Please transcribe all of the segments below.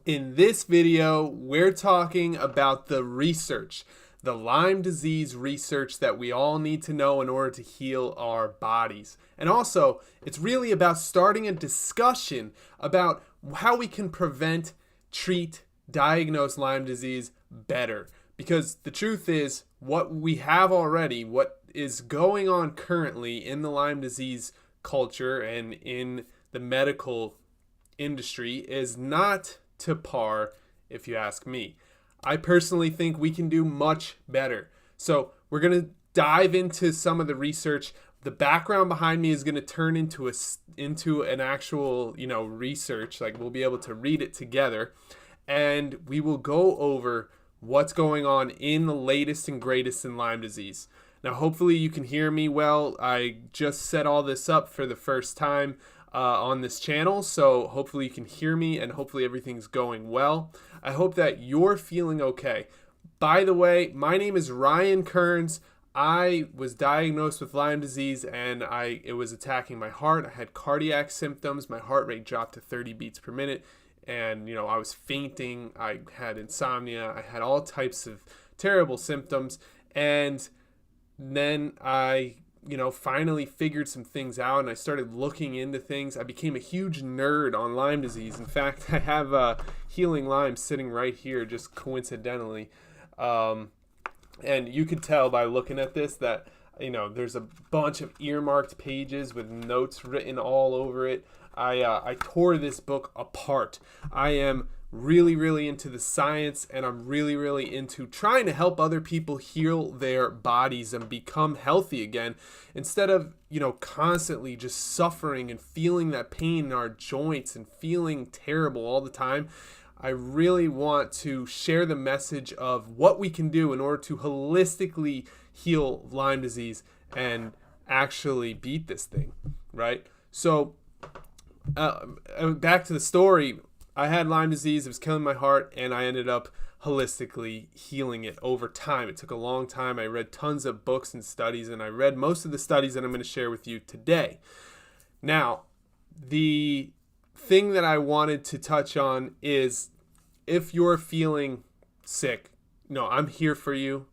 In this video, we're talking about the research, the Lyme disease research that we all need to know in order to heal our bodies. And also, it's really about starting a discussion about how we can prevent, treat, diagnose Lyme disease better. Because the truth is, what we have already, what is going on currently in the Lyme disease culture and in the medical industry is not to par, if you ask me. I personally think we can do much better. So we're going to dive into some of the research. The background behind me is going to turn into an actual, research. Like, we'll be able to read it together, and we will go over what's going on in the latest and greatest in Lyme disease. Now, hopefully you can hear me well. I just set all this up for the first time on this channel, so hopefully you can hear me and hopefully everything's going well. I hope that you're feeling okay. By the way, my name is Ryan Kearns. I was diagnosed with Lyme disease and it was attacking my heart. I had cardiac symptoms. My heart rate dropped to 30 beats per minute, and I was fainting. I had insomnia. I had all types of terrible symptoms, and then I finally figured some things out, and I started looking into things. I became a huge nerd on Lyme disease. In fact, I have Healing Lyme sitting right here, just coincidentally. And you could tell by looking at this that, there's a bunch of earmarked pages with notes written all over it. I tore this book apart. I am really, really into the science, and I'm really, really into trying to help other people heal their bodies and become healthy again, instead of, constantly just suffering and feeling that pain in our joints and feeling terrible all the time. I really want to share the message of what we can do in order to holistically heal Lyme disease and actually beat this thing, right? So, back to the story. I had Lyme disease. It was killing my heart, and I ended up holistically healing it over time. It took a long time. I read tons of books and studies, and I read most of the studies that I'm going to share with you today. Now, the thing that I wanted to touch on is, if you're feeling sick, I'm here for you.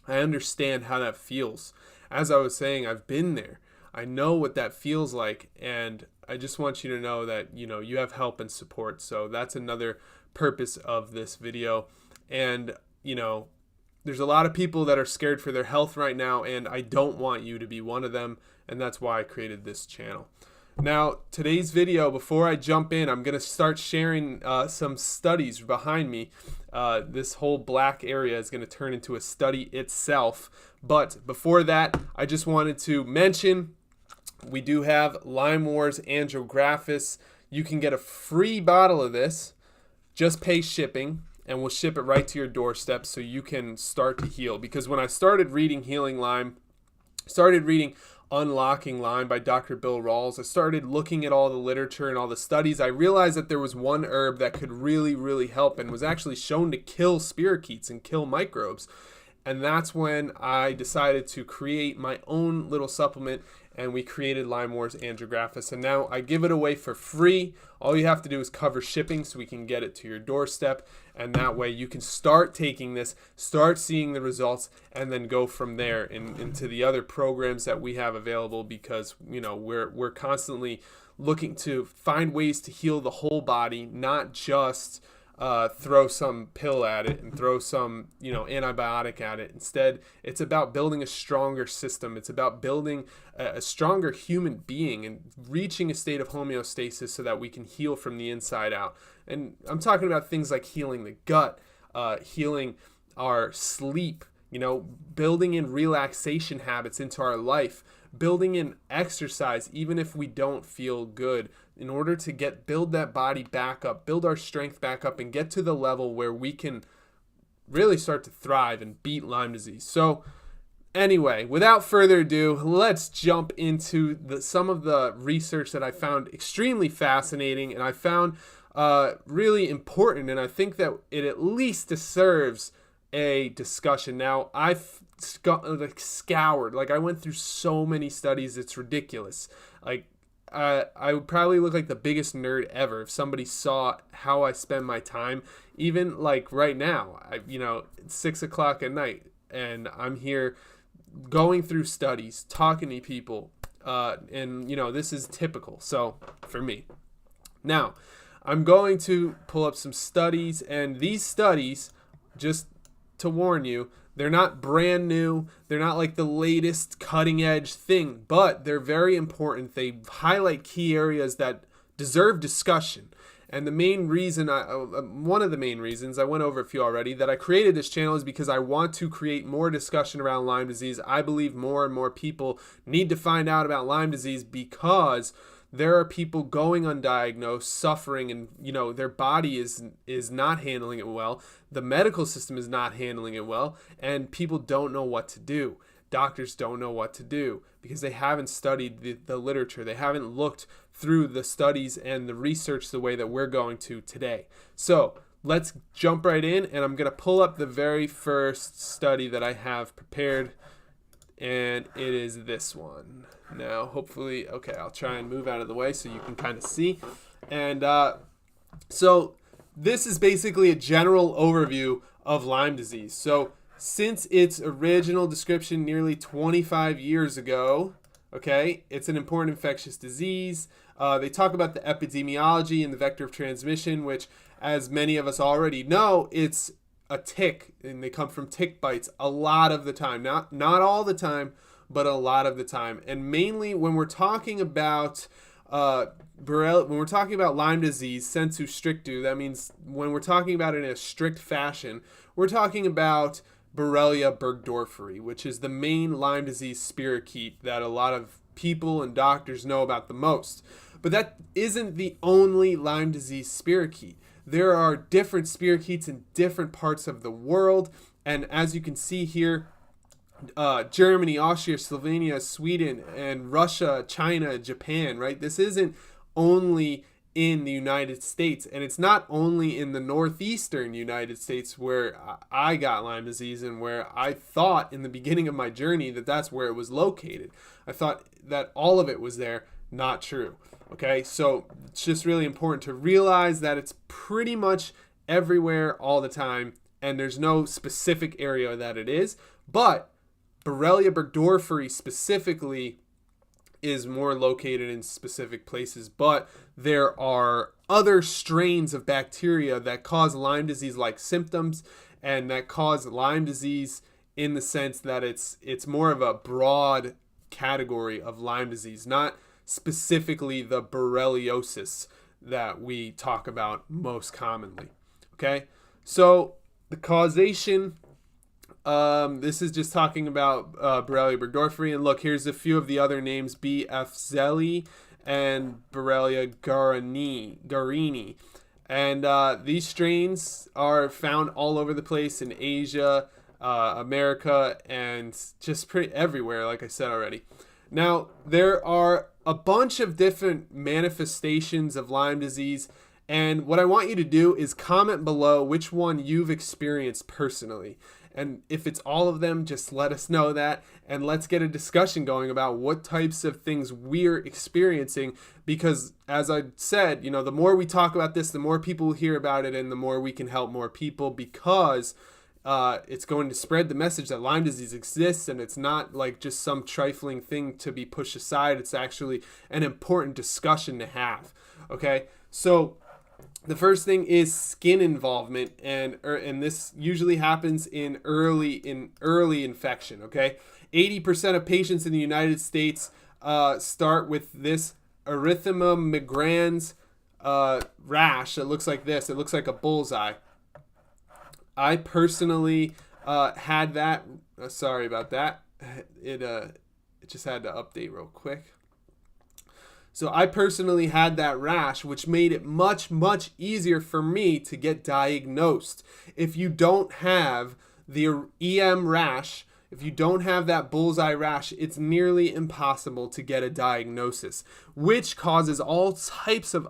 I understand how that feels. As I was saying, I've been there. I know what that feels like, and I just want you to know that, you have help and support. So that's another purpose of this video. And, there's a lot of people that are scared for their health right now, and I don't want you to be one of them. And that's why I created this channel. Now, today's video, before I jump in, I'm going to start sharing some studies behind me. This whole black area is going to turn into a study itself. But before that, I just wanted to mention we do have Lyme Wars Andrographis. You can get a free bottle of this. Just pay shipping, and we'll ship it right to your doorstep so you can start to heal. Because when I started reading Healing Lyme, started reading Unlocking Lyme by Dr. Bill Rawls, I started looking at all the literature and all the studies. I realized that there was one herb that could really, really help and was actually shown to kill spirochetes and kill microbes. And that's when I decided to create my own little supplement, and we created Lyme Wars Andrographis. And now I give it away for free. All you have to do is cover shipping so we can get it to your doorstep. And that way you can start taking this, start seeing the results, and then go from there into the other programs that we have available, because, we're constantly looking to find ways to heal the whole body, not just throw some pill at it and throw some, antibiotic at it. Instead, it's about building a stronger system. It's about building a stronger human being and reaching a state of homeostasis so that we can heal from the inside out. And I'm talking about things like healing the gut, healing our sleep, building in relaxation habits into our life, building in exercise, even if we don't feel good, in order to build that body back up, build our strength back up, and get to the level where we can really start to thrive and beat Lyme disease. So anyway, without further ado, let's jump into some of the research that I found extremely fascinating, and I found really important, and I think that it at least deserves a discussion. Now, I've scoured, I went through so many studies, it's ridiculous. I would probably look like the biggest nerd ever if somebody saw how I spend my time. Even like right now, it's 6 o'clock at night, and I'm here going through studies, talking to people, and this is typical. So for me, now I'm going to pull up some studies, and these studies, just to warn you, they're not brand new. They're not like the latest cutting edge thing, but they're very important. They highlight key areas that deserve discussion. And the main reason, one of the main reasons, I went over a few already, that I created this channel is because I want to create more discussion around Lyme disease. I believe more and more people need to find out about Lyme disease because there are people going undiagnosed, suffering, and their body is not handling it well. The medical system is not handling it well, and people don't know what to do. Doctors don't know what to do because they haven't studied the literature. They haven't looked through the studies and the research the way that we're going to today. So let's jump right in, and I'm going to pull up the very first study that I have prepared, and it is this one. Now, hopefully, okay, I'll try and move out of the way so you can kind of see. And so this is basically a general overview of Lyme disease. So since its original description nearly 25 years ago, okay, it's an important infectious disease. They talk about the epidemiology and the vector of transmission, which, as many of us already know, it's a tick, and they come from tick bites a lot of the time. Not all the time, but a lot of the time. And mainly when we're talking about when we're talking about Lyme disease, sensu strictu, that means when we're talking about it in a strict fashion, we're talking about Borrelia burgdorferi, which is the main Lyme disease spirochete that a lot of people and doctors know about the most. But that isn't the only Lyme disease spirochete. There are different spirochetes in different parts of the world, and as you can see here, Germany, Austria, Slovenia, Sweden, and Russia, China, Japan, right? This isn't only in the United States, and it's not only in the northeastern United States where I got Lyme disease and where I thought in the beginning of my journey that that's where it was located. I thought that all of it was there. Not true. Okay, so it's just really important to realize that it's pretty much everywhere all the time, and there's no specific area that it is, but Borrelia burgdorferi specifically is more located in specific places, but there are other strains of bacteria that cause Lyme disease-like symptoms and that cause Lyme disease in the sense that it's more of a broad category of Lyme disease, not specifically the Borreliosis that we talk about most commonly. Okay, so the causation, this is just talking about Borrelia burgdorferi, and look, here's a few of the other names: B. Zeli and Borrelia garini. And these strains are found all over the place in Asia, America, and just pretty everywhere, like I said already. Now, there are a bunch of different manifestations of Lyme disease, and what I want you to do is comment below which one you've experienced personally. And if it's all of them, just let us know that, and let's get a discussion going about what types of things we're experiencing, because as I said, the more we talk about this, the more people will hear about it, and the more we can help more people, because it's going to spread the message that Lyme disease exists, and it's not like just some trifling thing to be pushed aside. It's actually an important discussion to have. Okay, so the first thing is skin involvement, and this usually happens in early infection. Okay, 80% of patients in the United States start with this erythema migrans rash. It looks like this. It looks like a bullseye. I personally had that. Sorry about that. It just had to update real quick. So I personally had that rash, which made it much, much easier for me to get diagnosed. If you don't have the EM rash, if you don't have that bullseye rash, it's nearly impossible to get a diagnosis, which causes all types of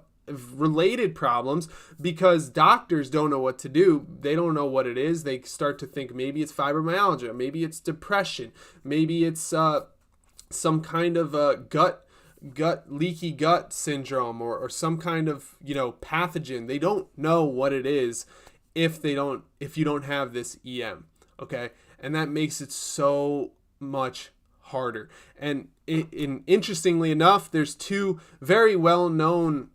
related problems because doctors don't know what to do. They don't know what it is. They start to think maybe it's fibromyalgia, maybe it's depression, maybe it's some kind of gut leaky gut syndrome or some kind of, pathogen. They don't know what it is if you don't have this EM. Okay. And that makes it so much harder. And interestingly enough, there's two very well-known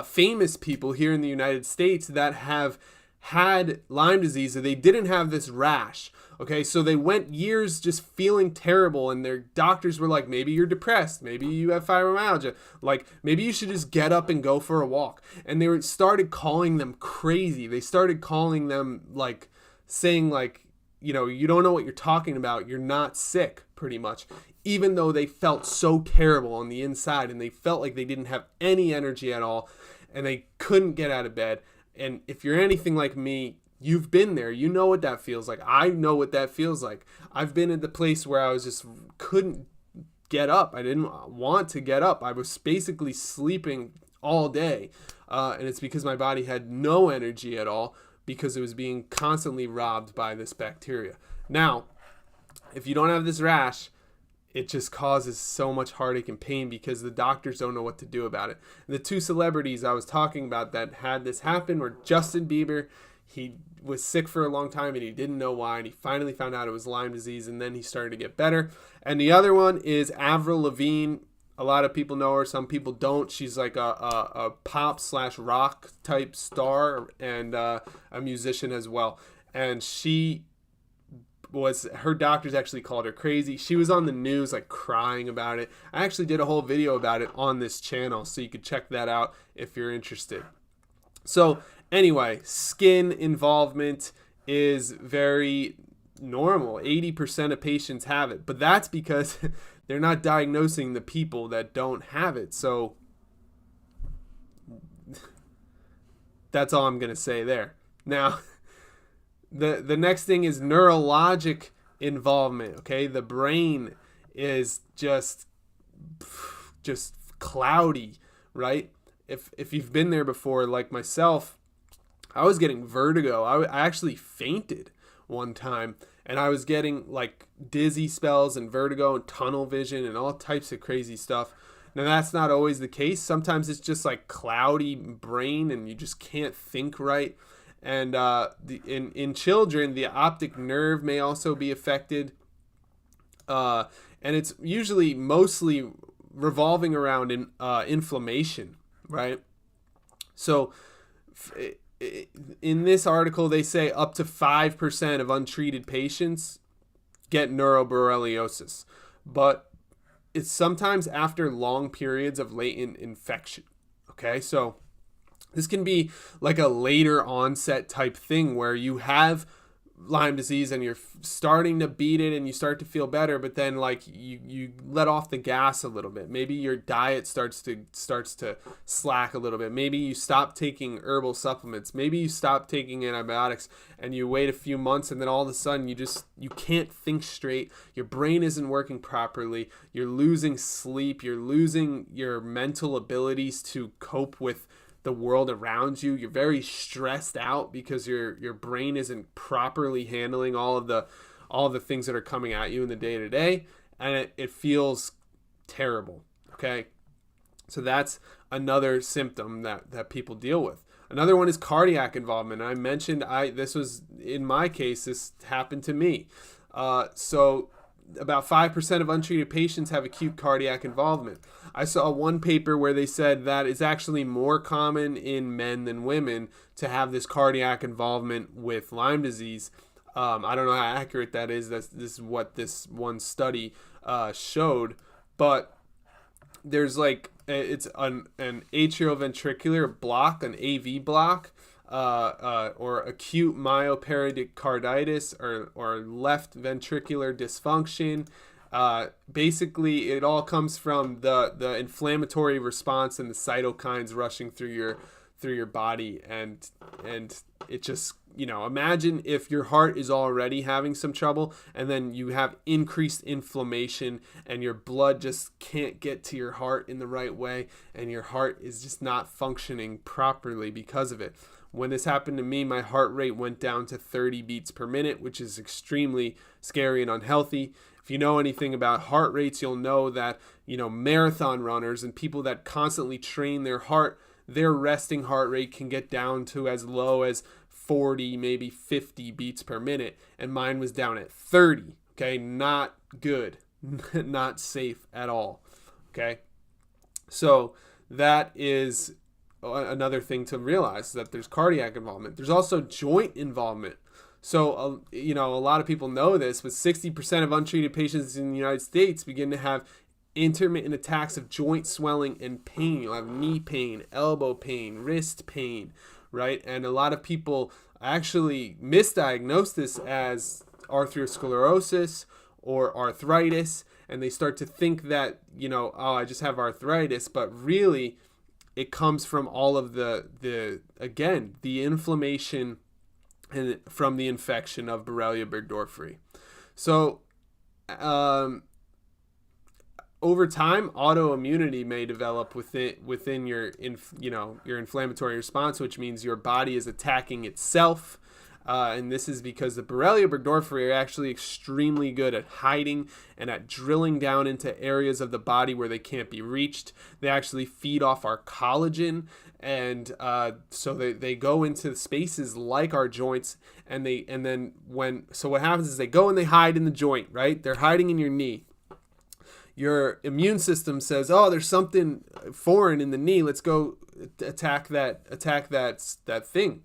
famous people here in the United States that have had Lyme disease, and they didn't have this rash. Okay, so they went years just feeling terrible, and their doctors were like, maybe you're depressed, maybe you have fibromyalgia, like maybe you should just get up and go for a walk. And they started calling them crazy. They started calling them like saying like, you don't know what you're talking about. You're not sick, pretty much. Even though they felt so terrible on the inside, and they felt like they didn't have any energy at all, and they couldn't get out of bed. And if you're anything like me, you've been there. You know what that feels like. I know what that feels like. I've been at the place where I was just couldn't get up. I didn't want to get up. I was basically sleeping all day. And it's because my body had no energy at all, because it was being constantly robbed by this bacteria. Now, if you don't have this rash, it just causes so much heartache and pain because the doctors don't know what to do about it. And the two celebrities I was talking about that had this happen were Justin Bieber. He was sick for a long time and he didn't know why, and he finally found out it was Lyme disease, and then he started to get better. And the other one is Avril Lavigne. A lot of people know her, some people don't. She's like a pop/rock type star, and a musician as well. And her doctors actually called her crazy. She was on the news like crying about it. I actually did a whole video about it on this channel, so you could check that out if you're interested. So anyway, skin involvement is very normal. 80% of patients have it, but that's because they're not diagnosing the people that don't have it. So that's all I'm going to say there. Now, the next thing is neurologic involvement. Okay, the brain is just cloudy, right? If you've been there before, like myself, I was getting vertigo. I actually fainted one time, and I was getting like dizzy spells and vertigo and tunnel vision and all types of crazy stuff. Now, that's not always the case. Sometimes it's just like cloudy brain and you just can't think right. And in children, the optic nerve may also be affected. And it's usually mostly revolving around inflammation, right? So in this article, they say up to 5% of untreated patients get neuroborreliosis. But it's sometimes after long periods of latent infection. Okay, so this can be like a later onset type thing where you have Lyme disease and you're starting to beat it and you start to feel better, but then like you let off the gas a little bit. Maybe your diet starts to slack a little bit. Maybe you stop taking herbal supplements. Maybe you stop taking antibiotics and you wait a few months, and then all of a sudden you can't think straight. Your brain isn't working properly. You're losing sleep. You're losing your mental abilities to cope with the world around you. You're very stressed out because your brain isn't properly handling all of the things that are coming at you in the day-to-day, and it feels terrible. Okay, so that's another symptom that people deal with. Another one is cardiac involvement. I mentioned this was in my case. This happened to me. So about 5% of untreated patients have acute cardiac involvement. I saw one paper where they said that it's actually more common in men than women to have this cardiac involvement with Lyme disease. I don't know how accurate that is. This is what this one study showed. But there's like, it's an atrioventricular block, an AV block, or acute myopericarditis or left ventricular dysfunction. Basically, it all comes from the inflammatory response and the cytokines rushing through your body, and it just, imagine if your heart is already having some trouble and then you have increased inflammation and your blood just can't get to your heart in the right way, and your heart is just not functioning properly because of it. When this happened to me, my heart rate went down to 30 beats per minute, which is extremely scary and unhealthy. If you know anything about heart rates, you'll know that, marathon runners and people that constantly train their heart, their resting heart rate can get down to as low as 40, maybe 50 beats per minute. And mine was down at 30. Okay, not good, not safe at all. Okay, so that is another thing to realize, that there's cardiac involvement. There's also joint involvement. So, a lot of people know this, but 60% of untreated patients in the United States begin to have intermittent attacks of joint swelling and pain. You'll have knee pain, elbow pain, wrist pain, right? And a lot of people actually misdiagnose this as arteriosclerosis or arthritis, and they start to think that, I just have arthritis, but really it comes from all of the inflammation and from the infection of Borrelia burgdorferi. So, over time, autoimmunity may develop within your inflammatory response, which means your body is attacking itself. And this is because the Borrelia burgdorferi are actually extremely good at hiding and at drilling down into areas of the body where they can't be reached. They actually feed off our collagen, and so they go into spaces like our joints, and what happens is they go and they hide in the joint, right? They're hiding in your knee. Your immune system says, "Oh, there's something foreign in the knee. Let's go attack that thing."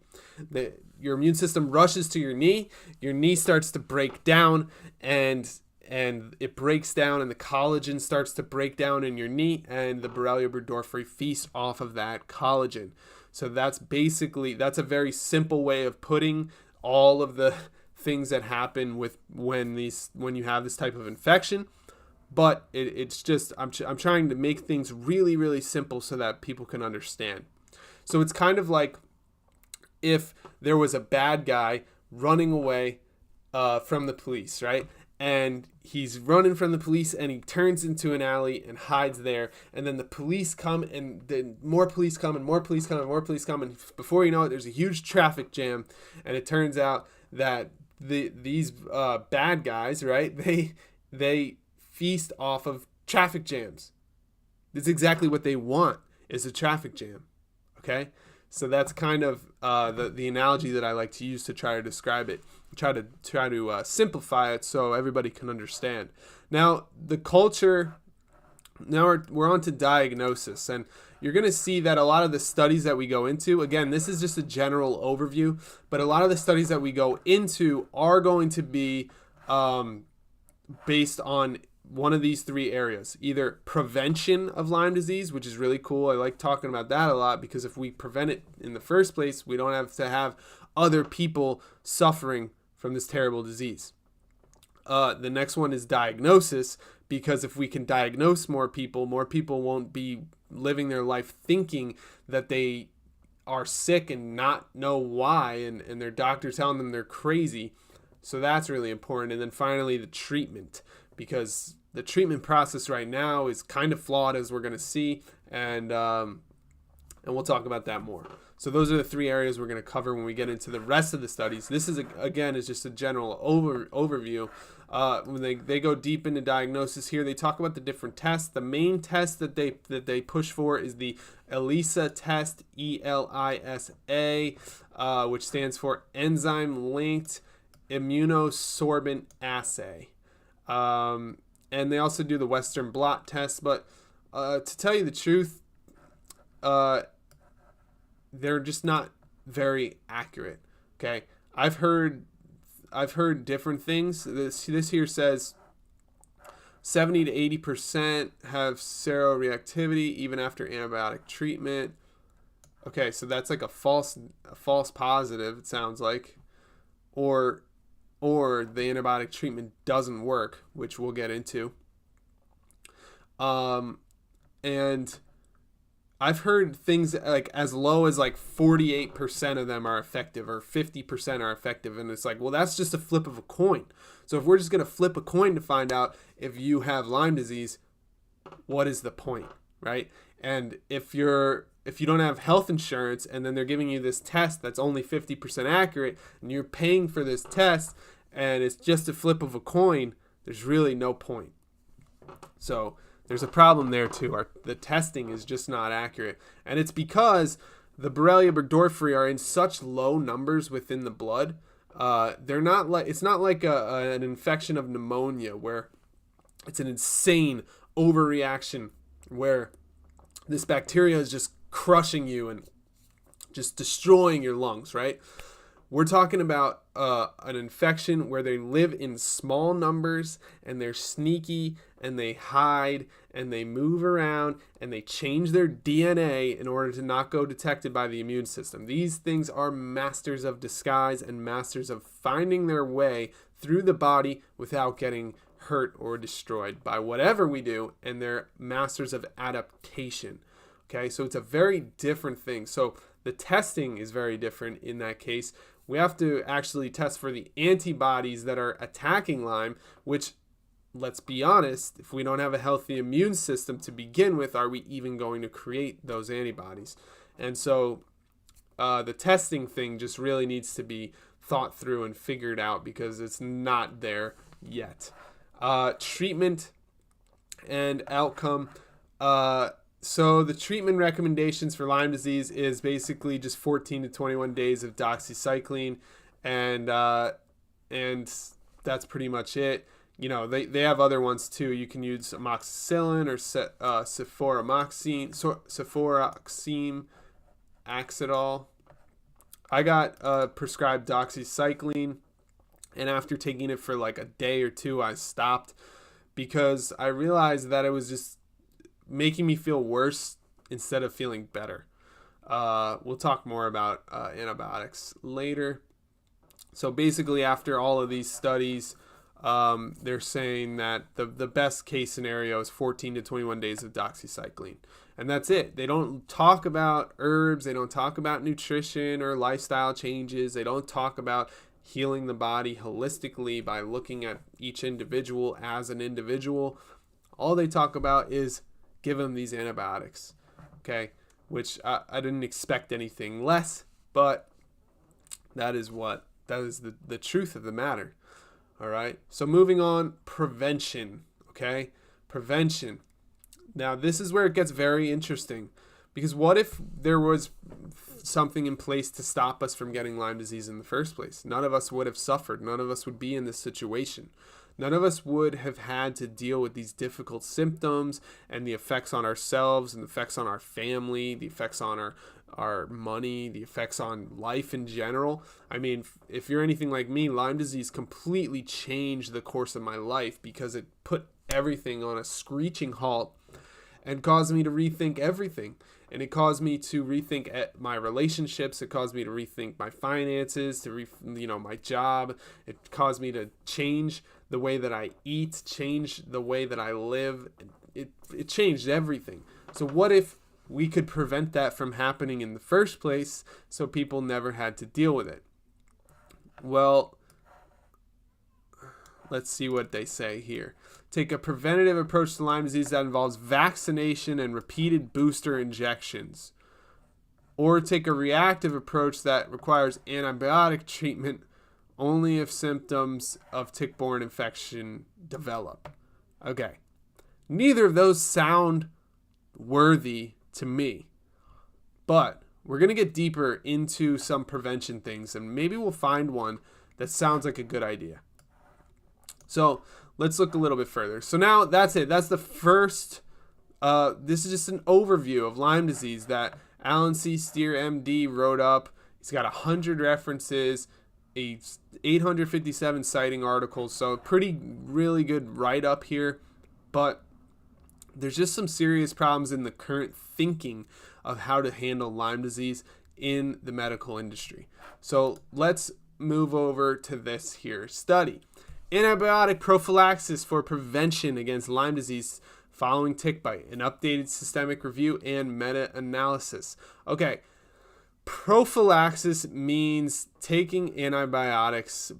Your immune system rushes to your knee. Your knee starts to break down, and it breaks down, and the collagen starts to break down in your knee, and the Borrelia burgdorferi feast off of that collagen. So that's a very simple way of putting all of the things that happen when you have this type of infection. But it's just, I'm trying to make things really, really simple so that people can understand. So it's kind of like if there was a bad guy running away from the police, right? And he's running from the police, and he turns into an alley and hides there. And then the police come, and then more police come, and more police come, and more police come. And before you know it, there's a huge traffic jam. And it turns out that these bad guys, right? They feast off of traffic jams. That's exactly what they want, is a traffic jam. Okay, so that's kind of the analogy that I like to use to try to describe it, try to simplify it so everybody can understand. Now the culture. Now we're on to diagnosis, and you're going to see that a lot of the studies that we go into, again, this is just a general overview, but a lot of the studies that we go into are going to be based on one of these three areas: either prevention of Lyme disease, which is really cool. I like talking about that a lot, because if we prevent it in the first place, we don't have to have other people suffering from this terrible disease. The next one is diagnosis, because if we can diagnose more people won't be living their life thinking that they are sick and not know why, and their doctor telling them they're crazy. So that's really important. And then finally, the treatment, because the treatment process right now is kind of flawed, as we're going to see, and we'll talk about that more. So those are the three areas we're going to cover when we get into the rest of the studies. This is just a general overview. When they go deep into diagnosis here, they talk about the different tests. The main test that they push for is the ELISA test, ELISA, which stands for Enzyme Linked Immunosorbent Assay. And they also do the Western blot test, but to tell you the truth, they're just not very accurate. Okay, I've heard different things. This here says 70 to 80% have seroreactivity even after antibiotic treatment. Okay, so that's like a false positive, it sounds like, or the antibiotic treatment doesn't work, which we'll get into. And I've heard things like as low as like 48% of them are effective, or 50% are effective. And it's like, well, that's just a flip of a coin. So if we're just going to flip a coin to find out if you have Lyme disease, what is the point, right? And if you don't have health insurance, and then they're giving you this test that's only 50% accurate, and you're paying for this test, and it's just a flip of a coin, there's really no point. So there's a problem there too. The testing is just not accurate. And it's because the Borrelia burgdorferi are in such low numbers within the blood. They're not like, it's not like an infection of pneumonia where it's an insane overreaction where this bacteria is just crushing you and just destroying your lungs, right? We're talking about an infection where they live in small numbers and they're sneaky and they hide and they move around and they change their DNA in order to not go detected by the immune system. These things are masters of disguise and masters of finding their way through the body without getting hurt or destroyed by whatever we do, and they're masters of adaptation. Okay, so it's a very different thing. So the testing is very different in that case. We have to actually test for the antibodies that are attacking Lyme, which, let's be honest, if we don't have a healthy immune system to begin with, are we even going to create those antibodies? And so the testing thing just really needs to be thought through and figured out because it's not there yet. Treatment and outcome. So the treatment recommendations for Lyme disease is basically just 14 to 21 days of doxycycline, and that's pretty much it. You know, they have other ones too. You can use amoxicillin or cefuroxime, Axidol. I got prescribed doxycycline, and after taking it for like a day or two, I stopped because I realized that it was just making me feel worse instead of feeling better. We'll talk more about antibiotics later. So basically, after all of these studies, they're saying that the best case scenario is 14 to 21 days of doxycycline. And that's it. They don't talk about herbs. They don't talk about nutrition or lifestyle changes. They don't talk about healing the body holistically by looking at each individual as an individual. All they talk about is give them these antibiotics, okay? Which I didn't expect anything less, but that is the truth of the matter, all right? So moving on, prevention, okay? Prevention. Now, this is where it gets very interesting, because what if there was something in place to stop us from getting Lyme disease in the first place? None of us would have suffered. None of us would be in this situation. None of us would have had to deal with these difficult symptoms and the effects on ourselves and the effects on our family, the effects on our money, the effects on life in general. I mean, if you're anything like me, Lyme disease completely changed the course of my life because it put everything on a screeching halt and caused me to rethink everything. And it caused me to rethink my relationships. It caused me to rethink my finances, my job. It caused me to change the way that I eat, change the way that I live. It changed everything. So what if we could prevent that from happening in the first place so people never had to deal with it? Well, let's see what they say here. Take a preventative approach to Lyme disease that involves vaccination and repeated booster injections. Or take a reactive approach that requires antibiotic treatment only if symptoms of tick-borne infection develop. Okay. Neither of those sound worthy to me. But we're going to get deeper into some prevention things, and maybe we'll find one that sounds like a good idea. So let's look a little bit further. So now that's it. That's the first. This is just an overview of Lyme disease that Alan C. Steer, MD, wrote up. He's got 100 references, 857 citing articles. So really good write-up here. But there's just some serious problems in the current thinking of how to handle Lyme disease in the medical industry. So let's move over to this here study. Antibiotic prophylaxis for prevention against Lyme disease following tick bite, an updated systemic review and meta-analysis. Okay, prophylaxis means taking antibiotics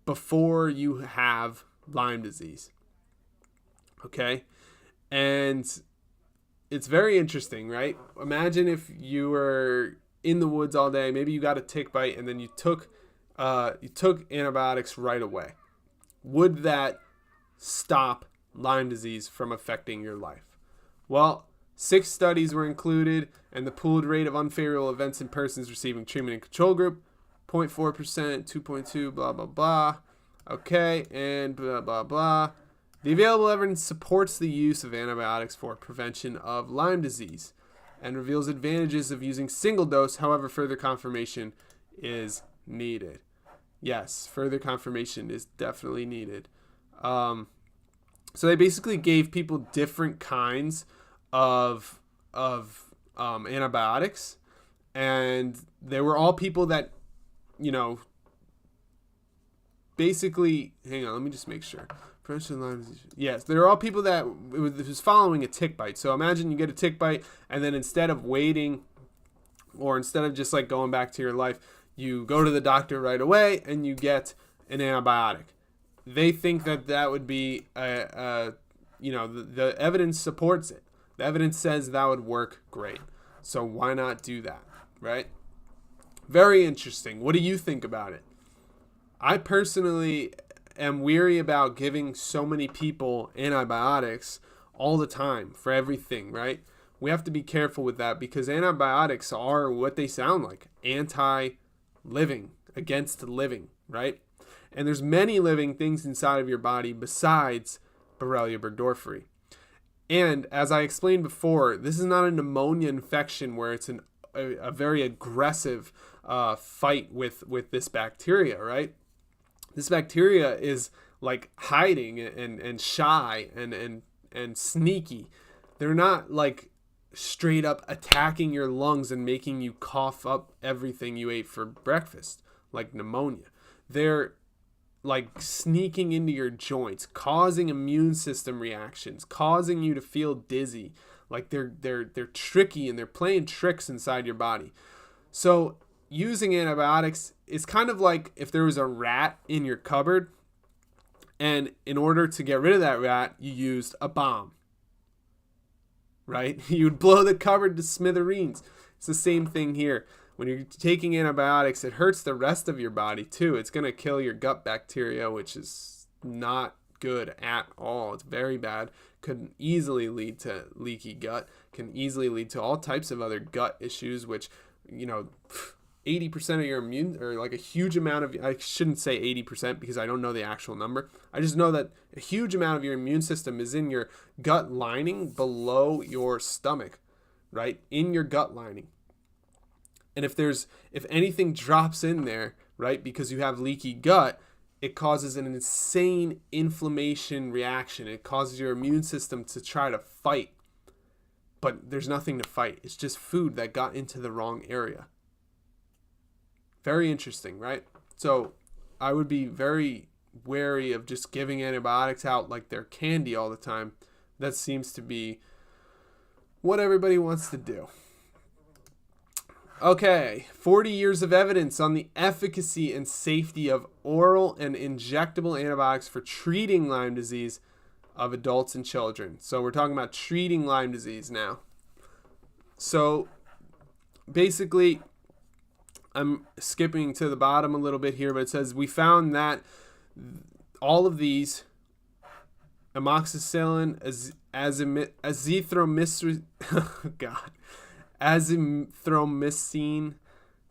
before you have Lyme disease. Okay, and it's very interesting, right? Imagine if you were in the woods all day, maybe you got a tick bite, and then you took antibiotics right away. Would that stop Lyme disease from affecting your life? Well, 6 studies were included, and the pooled rate of unfavorable events in persons receiving treatment in control group, 0.4%, 2.2, blah, blah, blah. Okay, and blah, blah, blah. The available evidence supports the use of antibiotics for prevention of Lyme disease and reveals advantages of using single dose. However, further confirmation is needed. Yes, further confirmation is definitely needed. So they basically gave people different kinds of antibiotics, and they were all people that, basically, hang on, let me just make sure. Yes, they're all people that it was following a tick bite. So imagine you get a tick bite, and then instead of waiting, or instead of just like going back to your life, you go to the doctor right away and you get an antibiotic. They think that would be the evidence supports it. The evidence says that would work great. So why not do that, right? Very interesting. What do you think about it? I personally am weary about giving so many people antibiotics all the time for everything, right? We have to be careful with that because antibiotics are what they sound like, anti-living, against living, right? And there's many living things inside of your body besides Borrelia burgdorferi. And as I explained before, this is not a pneumonia infection where it's a very aggressive fight with this bacteria, right? This bacteria is like hiding and shy and sneaky. They're not like straight up attacking your lungs and making you cough up everything you ate for breakfast, like pneumonia. They're like sneaking into your joints, causing immune system reactions, causing you to feel dizzy. Like they're tricky and they're playing tricks inside your body. So using antibiotics is kind of like if there was a rat in your cupboard, and in order to get rid of that rat, you used a bomb, right? You would blow the cupboard to smithereens. It's the same thing here. When you're taking antibiotics, it hurts the rest of your body too. It's going to kill your gut bacteria, which is not good at all. It's very bad. Could easily lead to leaky gut. Can easily lead to all types of other gut issues, which, 80% of your immune, or like a huge amount of, I shouldn't say 80% because I don't know the actual number. I just know that a huge amount of your immune system is in your gut lining below your stomach, right? In your gut lining. And if anything drops in there, right, because you have leaky gut, it causes an insane inflammation reaction. It causes your immune system to try to fight. But there's nothing to fight. It's just food that got into the wrong area. Very interesting, right? So I would be very wary of just giving antibiotics out like they're candy all the time. That seems to be what everybody wants to do. Okay, 40 years of evidence on the efficacy and safety of oral and injectable antibiotics for treating Lyme disease of adults and children. So we're talking about treating Lyme disease now. So basically, I'm skipping to the bottom a little bit here, but it says we found that all of these, amoxicillin, azithromycin, azithromycin,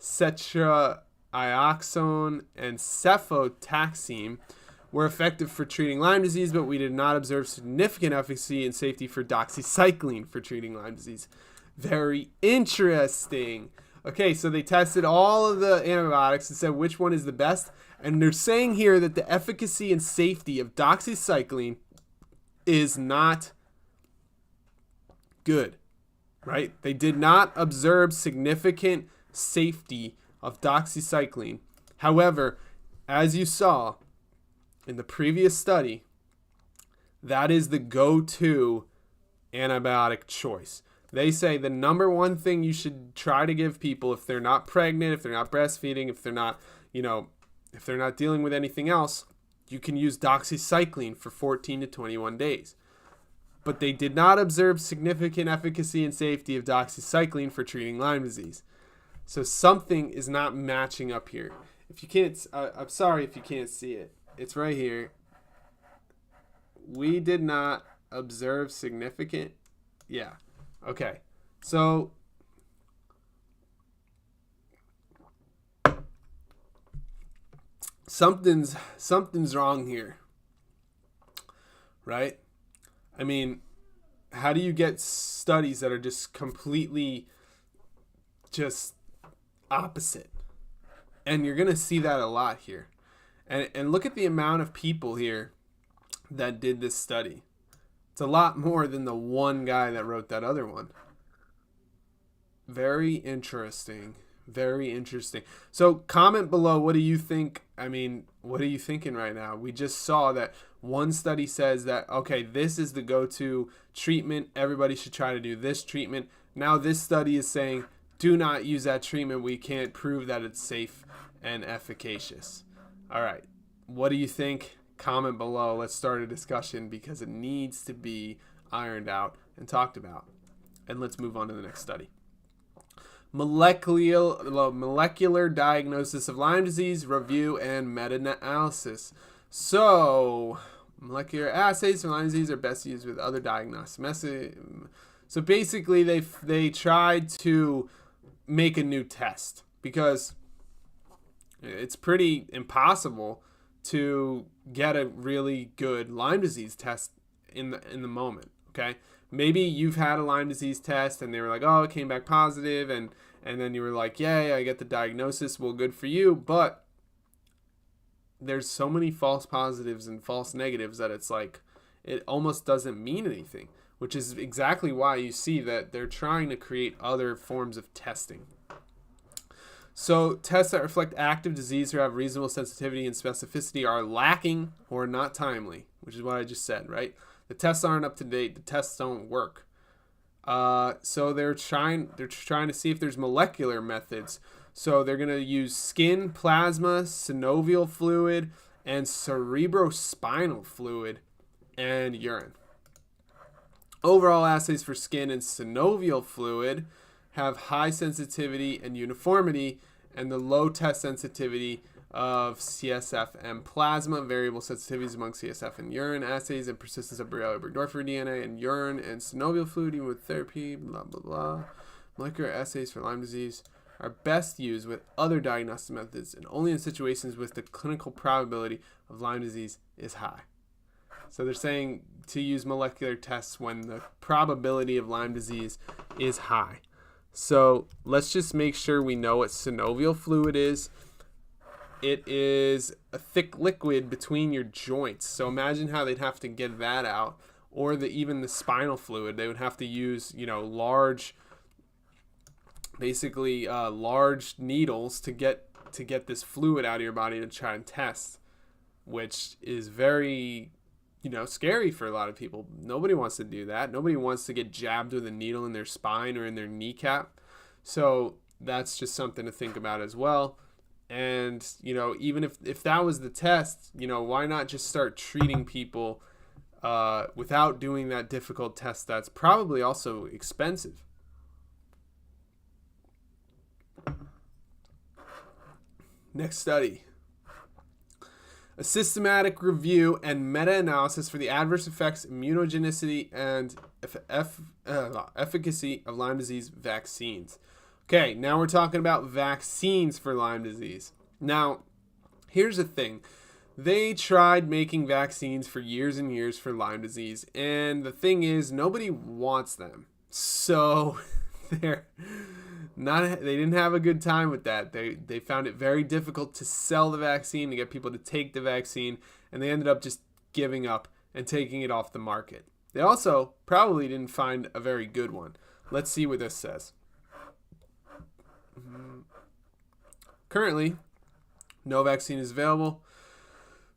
cetirizine, and cefotaxime were effective for treating Lyme disease, but we did not observe significant efficacy and safety for doxycycline for treating Lyme disease. Very interesting. Okay, so they tested all of the antibiotics and said which one is the best. And they're saying here that the efficacy and safety of doxycycline is not good, right? They did not observe significant safety of doxycycline. However, as you saw in the previous study, that is the go-to antibiotic choice. They say the number one thing you should try to give people if they're not pregnant, if they're not breastfeeding, if they're not, if they're not dealing with anything else, you can use doxycycline for 14 to 21 days. But they did not observe significant efficacy and safety of doxycycline for treating Lyme disease. So something is not matching up here. If you can't, I'm sorry if you can't see it. It's right here. we did not observe significant. Yeah. Okay. So something's wrong here, right? I mean, how do you get studies that are just completely just opposite? And you're going to see that a lot here. And look at the amount of people here that did this study. It's a lot more than the one guy that wrote that other one. Very interesting. Very interesting. So comment below, what do you think? I mean, what are you thinking right now? We just saw that one study says that, okay, this is the go-to treatment. Everybody should try to do this treatment. Now this study is saying, do not use that treatment. We can't prove that it's safe and efficacious. All right. What do you think? Comment below. Let's start a discussion because it needs to be ironed out and talked about. And let's move on to the next study. Molecular diagnosis of Lyme disease, review, and meta-analysis. So, molecular assays for Lyme disease are best used with other diagnostic methods. So basically, they tried to make a new test because it's pretty impossible to get a really good Lyme disease test in the moment. Okay. Maybe you've had a Lyme disease test and they were like, oh, it came back positive, and then you were like, yay, I get the diagnosis. Well, good for you. But there's so many false positives and false negatives that it's like it almost doesn't mean anything, which is exactly why you see that they're trying to create other forms of testing. So tests that reflect active disease or have reasonable sensitivity and specificity are lacking or not timely, which is what I just said, right? The tests aren't up to date. The tests don't work. So they're trying to see if there's molecular methods. So they're going to use skin, plasma, synovial fluid, and cerebrospinal fluid, and urine. Overall assays for skin and synovial fluid have high sensitivity and uniformity, and the low test sensitivity of CSF and plasma, variable sensitivities among CSF and urine assays, and persistence of Borrelia burgdorferi DNA in urine and synovial fluid even with therapy, blah, blah, blah. Molecular assays for Lyme disease are best used with other diagnostic methods and only in situations with the clinical probability of Lyme disease is high. So they're saying to use molecular tests when the probability of Lyme disease is high. So let's just make sure we know what synovial fluid is. It is a thick liquid between your joints. So imagine how they'd have to get that out, or even the spinal fluid. They would have to use, large needles to get this fluid out of your body to try and test, which is very, scary for a lot of people. Nobody wants to do that. Nobody wants to get jabbed with a needle in their spine or in their kneecap. So that's just something to think about as well. And, even if that was the test, why not just start treating people without doing that difficult test that's probably also expensive. Next study. A systematic review and meta-analysis for the adverse effects, immunogenicity, and efficacy of Lyme disease vaccines. Okay, now we're talking about vaccines for Lyme disease. Now, here's the thing. They tried making vaccines for years and years for Lyme disease, and the thing is, nobody wants them. So they didn't have a good time with that. They found it very difficult to sell the vaccine, to get people to take the vaccine, and they ended up just giving up and taking it off the market. They also probably didn't find a very good one. Let's see what this says. Currently, no vaccine is available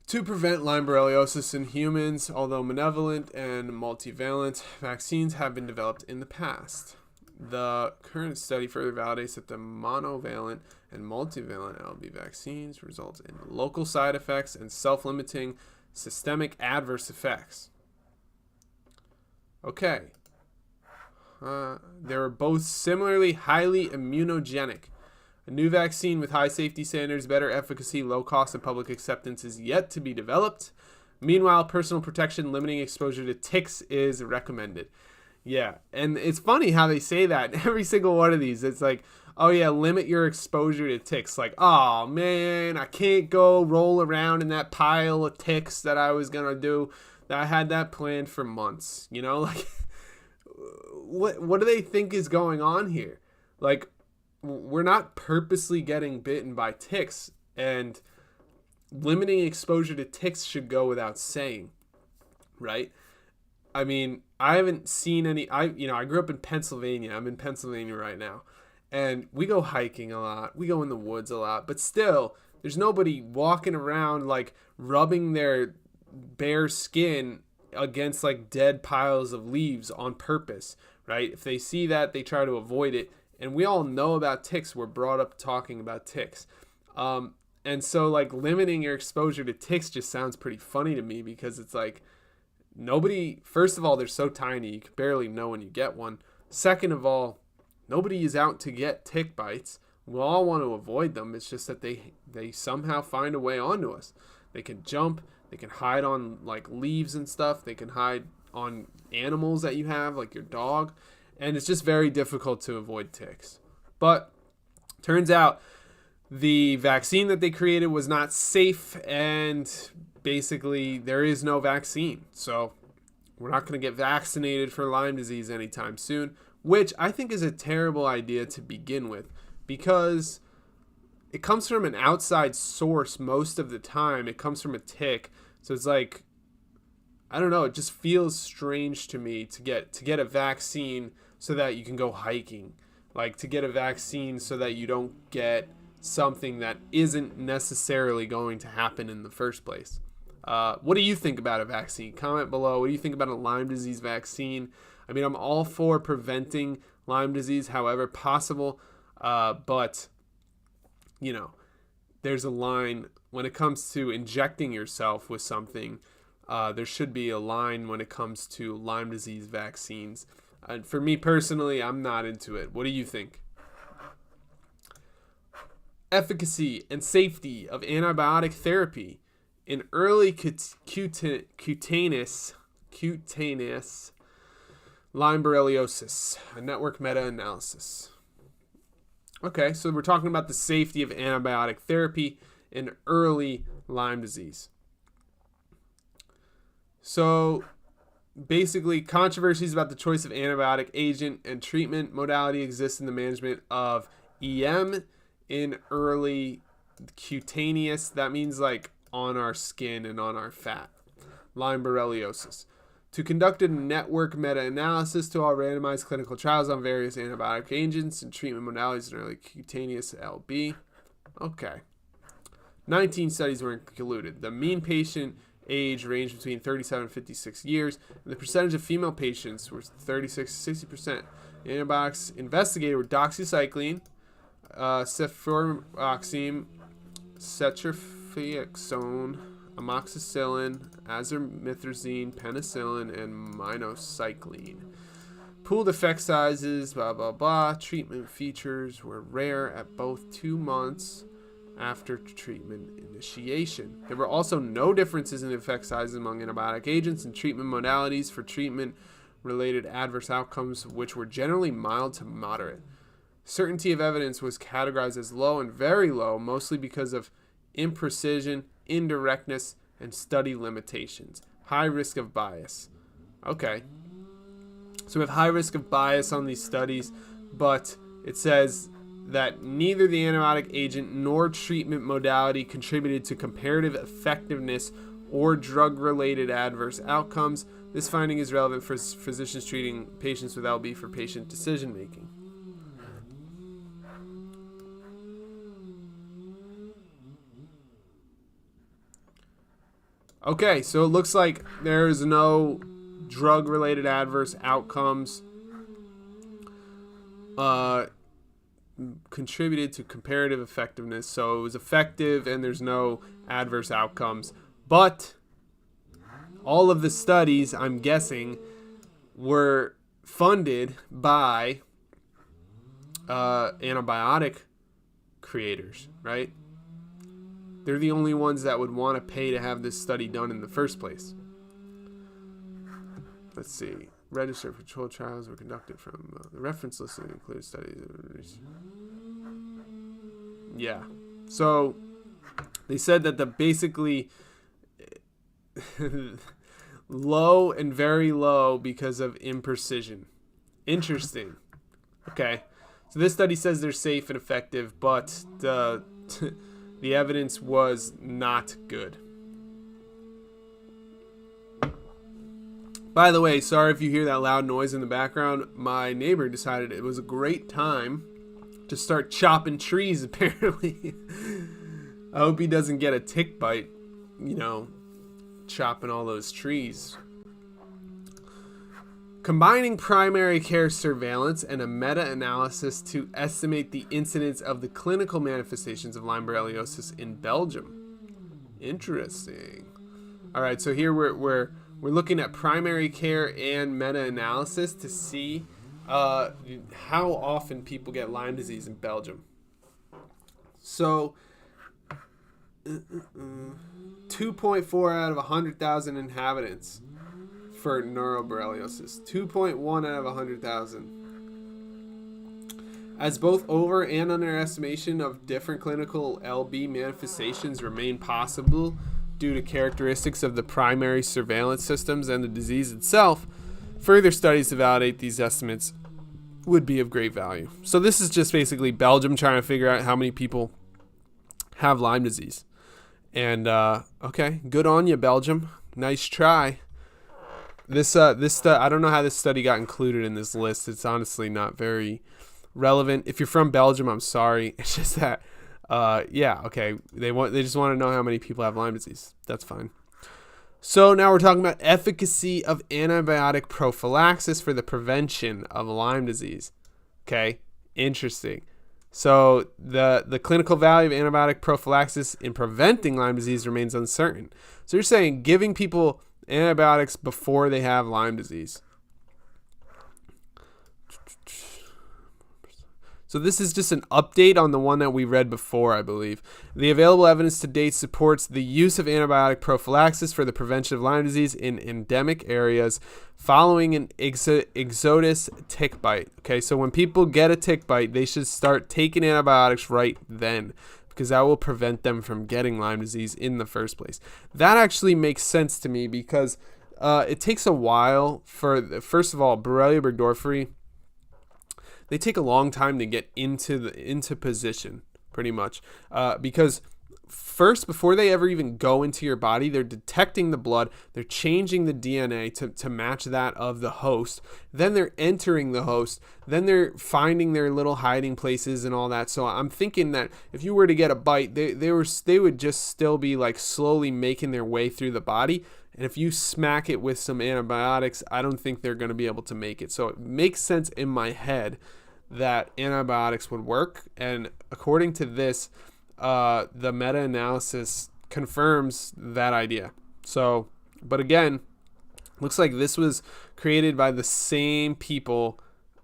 to prevent Lyme borreliosis in humans, although monovalent and multivalent vaccines have been developed in the past. The current study further validates that the monovalent and multivalent LB vaccines result in local side effects and self-limiting systemic adverse effects. Okay. They were both similarly highly immunogenic. A new vaccine with high safety standards, better efficacy, low cost, and public acceptance is yet to be developed. Meanwhile, personal protection, limiting exposure to ticks is recommended. Yeah, and it's funny how they say that in every single one of these. It's like, oh yeah, limit your exposure to ticks. Like, oh man, I can't go roll around in that pile of ticks that I was gonna do. I had that planned for months. You know, like, what do they think is going on here? Like, we're not purposely getting bitten by ticks, and limiting exposure to ticks should go without saying, right? I mean, I haven't seen any. I grew up in Pennsylvania. I'm in Pennsylvania right now, and we go hiking a lot. We go in the woods a lot, but still, there's nobody walking around like rubbing their bare skin against like dead piles of leaves on purpose, right? If they see that, they try to avoid it. And we all know about ticks. We're brought up talking about ticks. And so like limiting your exposure to ticks just sounds pretty funny to me, because it's like nobody, first of all, they're so tiny, you can barely know when you get one. Second of all, nobody is out to get tick bites. We all want to avoid them. It's just that they somehow find a way onto us. They can jump, they can hide on like leaves and stuff. They can hide on animals that you have, like your dog. And it's just very difficult to avoid ticks. But turns out the vaccine that they created was not safe, and basically there is no vaccine. So we're not going to get vaccinated for Lyme disease anytime soon, which I think is a terrible idea to begin with, because it comes from an outside source most of the time. It comes from a tick. So it's like, I don't know, it just feels strange to me to get a vaccine so that you can go hiking. Like, to get a vaccine so that you don't get something that isn't necessarily going to happen in the first place. What do you think about a vaccine? Comment below. What do you think about a Lyme disease vaccine? I mean, I'm all for preventing Lyme disease however possible, but, you know, there's a line when it comes to injecting yourself with something. There should be a line when it comes to Lyme disease vaccines. And for me personally, I'm not into it. What do you think? Efficacy and safety of antibiotic therapy in early cutaneous Lyme Borreliosis, a network meta-analysis. Okay, so we're talking about the safety of antibiotic therapy in early Lyme disease. So basically, controversies about the choice of antibiotic agent and treatment modality exist in the management of EM in early cutaneous, that means like on our skin and on our fat, Lyme Borreliosis. To conduct a network meta-analysis to all randomized clinical trials on various antibiotic agents and treatment modalities in early cutaneous LB. Okay. 19 studies were included. The mean patient age ranged between 37 and 56 years, and the percentage of female patients was 36 to 60%. The antibiotics investigated were doxycycline, cefuroxime, ceftriaxone, amoxicillin, azithromycin, penicillin, and minocycline. Pooled effect sizes, blah, blah, blah. Treatment features were rare at both 2 months after treatment initiation. There were also no differences in effect sizes among antibiotic agents and treatment modalities for treatment-related adverse outcomes, which were generally mild to moderate. Certainty of evidence was categorized as low and very low, mostly because of imprecision, indirectness, and study limitations. High risk of bias. Okay. So we have high risk of bias on these studies, but it says that neither the antibiotic agent nor treatment modality contributed to comparative effectiveness or drug-related adverse outcomes. This finding is relevant for physicians treating patients with LB for patient decision-making. Okay, so it looks like there's no drug-related adverse outcomes contributed to comparative effectiveness. So it was effective and there's no adverse outcomes. But all of the studies, I'm guessing, were funded by antibiotic creators, right? They're the only ones that would want to pay to have this study done in the first place. Let's see. Registered controlled trials were conducted from the reference list that includes studies. Yeah. So they said that the basically low and very low because of imprecision. Interesting. Okay. So this study says they're safe and effective, but the evidence was not good. By the way, sorry if you hear that loud noise in the background. My neighbor decided it was a great time to start chopping trees, apparently. I hope he doesn't get a tick bite, chopping all those trees. Combining primary care surveillance and a meta-analysis to estimate the incidence of the clinical manifestations of Lyme Borreliosis in Belgium. Interesting. All right, so here we're looking at primary care and meta-analysis to see how often people get Lyme disease in Belgium. So 2.4 out of 100,000 inhabitants for neuroborreliosis. 2.1 out of 100,000. As both over and underestimation of different clinical LB manifestations remain possible due to characteristics of the primary surveillance systems and the disease itself, further studies to validate these estimates would be of great value. So this is just basically Belgium trying to figure out how many people have Lyme disease. And okay, good on you, Belgium. Nice try. This I don't know how this study got included in this list. It's honestly not very relevant. If you're from Belgium, I'm sorry. It's just that yeah, okay. They just want to know how many people have Lyme disease. That's fine. So now we're talking about efficacy of antibiotic prophylaxis for the prevention of Lyme disease. Okay, interesting. So the clinical value of antibiotic prophylaxis in preventing Lyme disease remains uncertain. So you're saying giving people antibiotics before they have Lyme disease. So this is just an update on the one that we read before, I believe. The available evidence to date supports the use of antibiotic prophylaxis for the prevention of Lyme disease in endemic areas following an exodus tick bite. Okay, so when people get a tick bite, they should start taking antibiotics right then, because that will prevent them from getting Lyme disease in the first place. That actually makes sense to me because it takes a while for, first of all, Borrelia burgdorferi. They take a long time to get into position, pretty much, because first, before they ever even go into your body, they're detecting the blood, they're changing the DNA to match that of the host, then they're entering the host, then they're finding their little hiding places and all that. So I'm thinking that if you were to get a bite, they would just still be like slowly making their way through the body. And if you smack it with some antibiotics, I don't think they're going to be able to make it. So it makes sense in my head that antibiotics would work. And according to this, the meta-analysis confirms that idea. So, but again, looks like this was created by the same people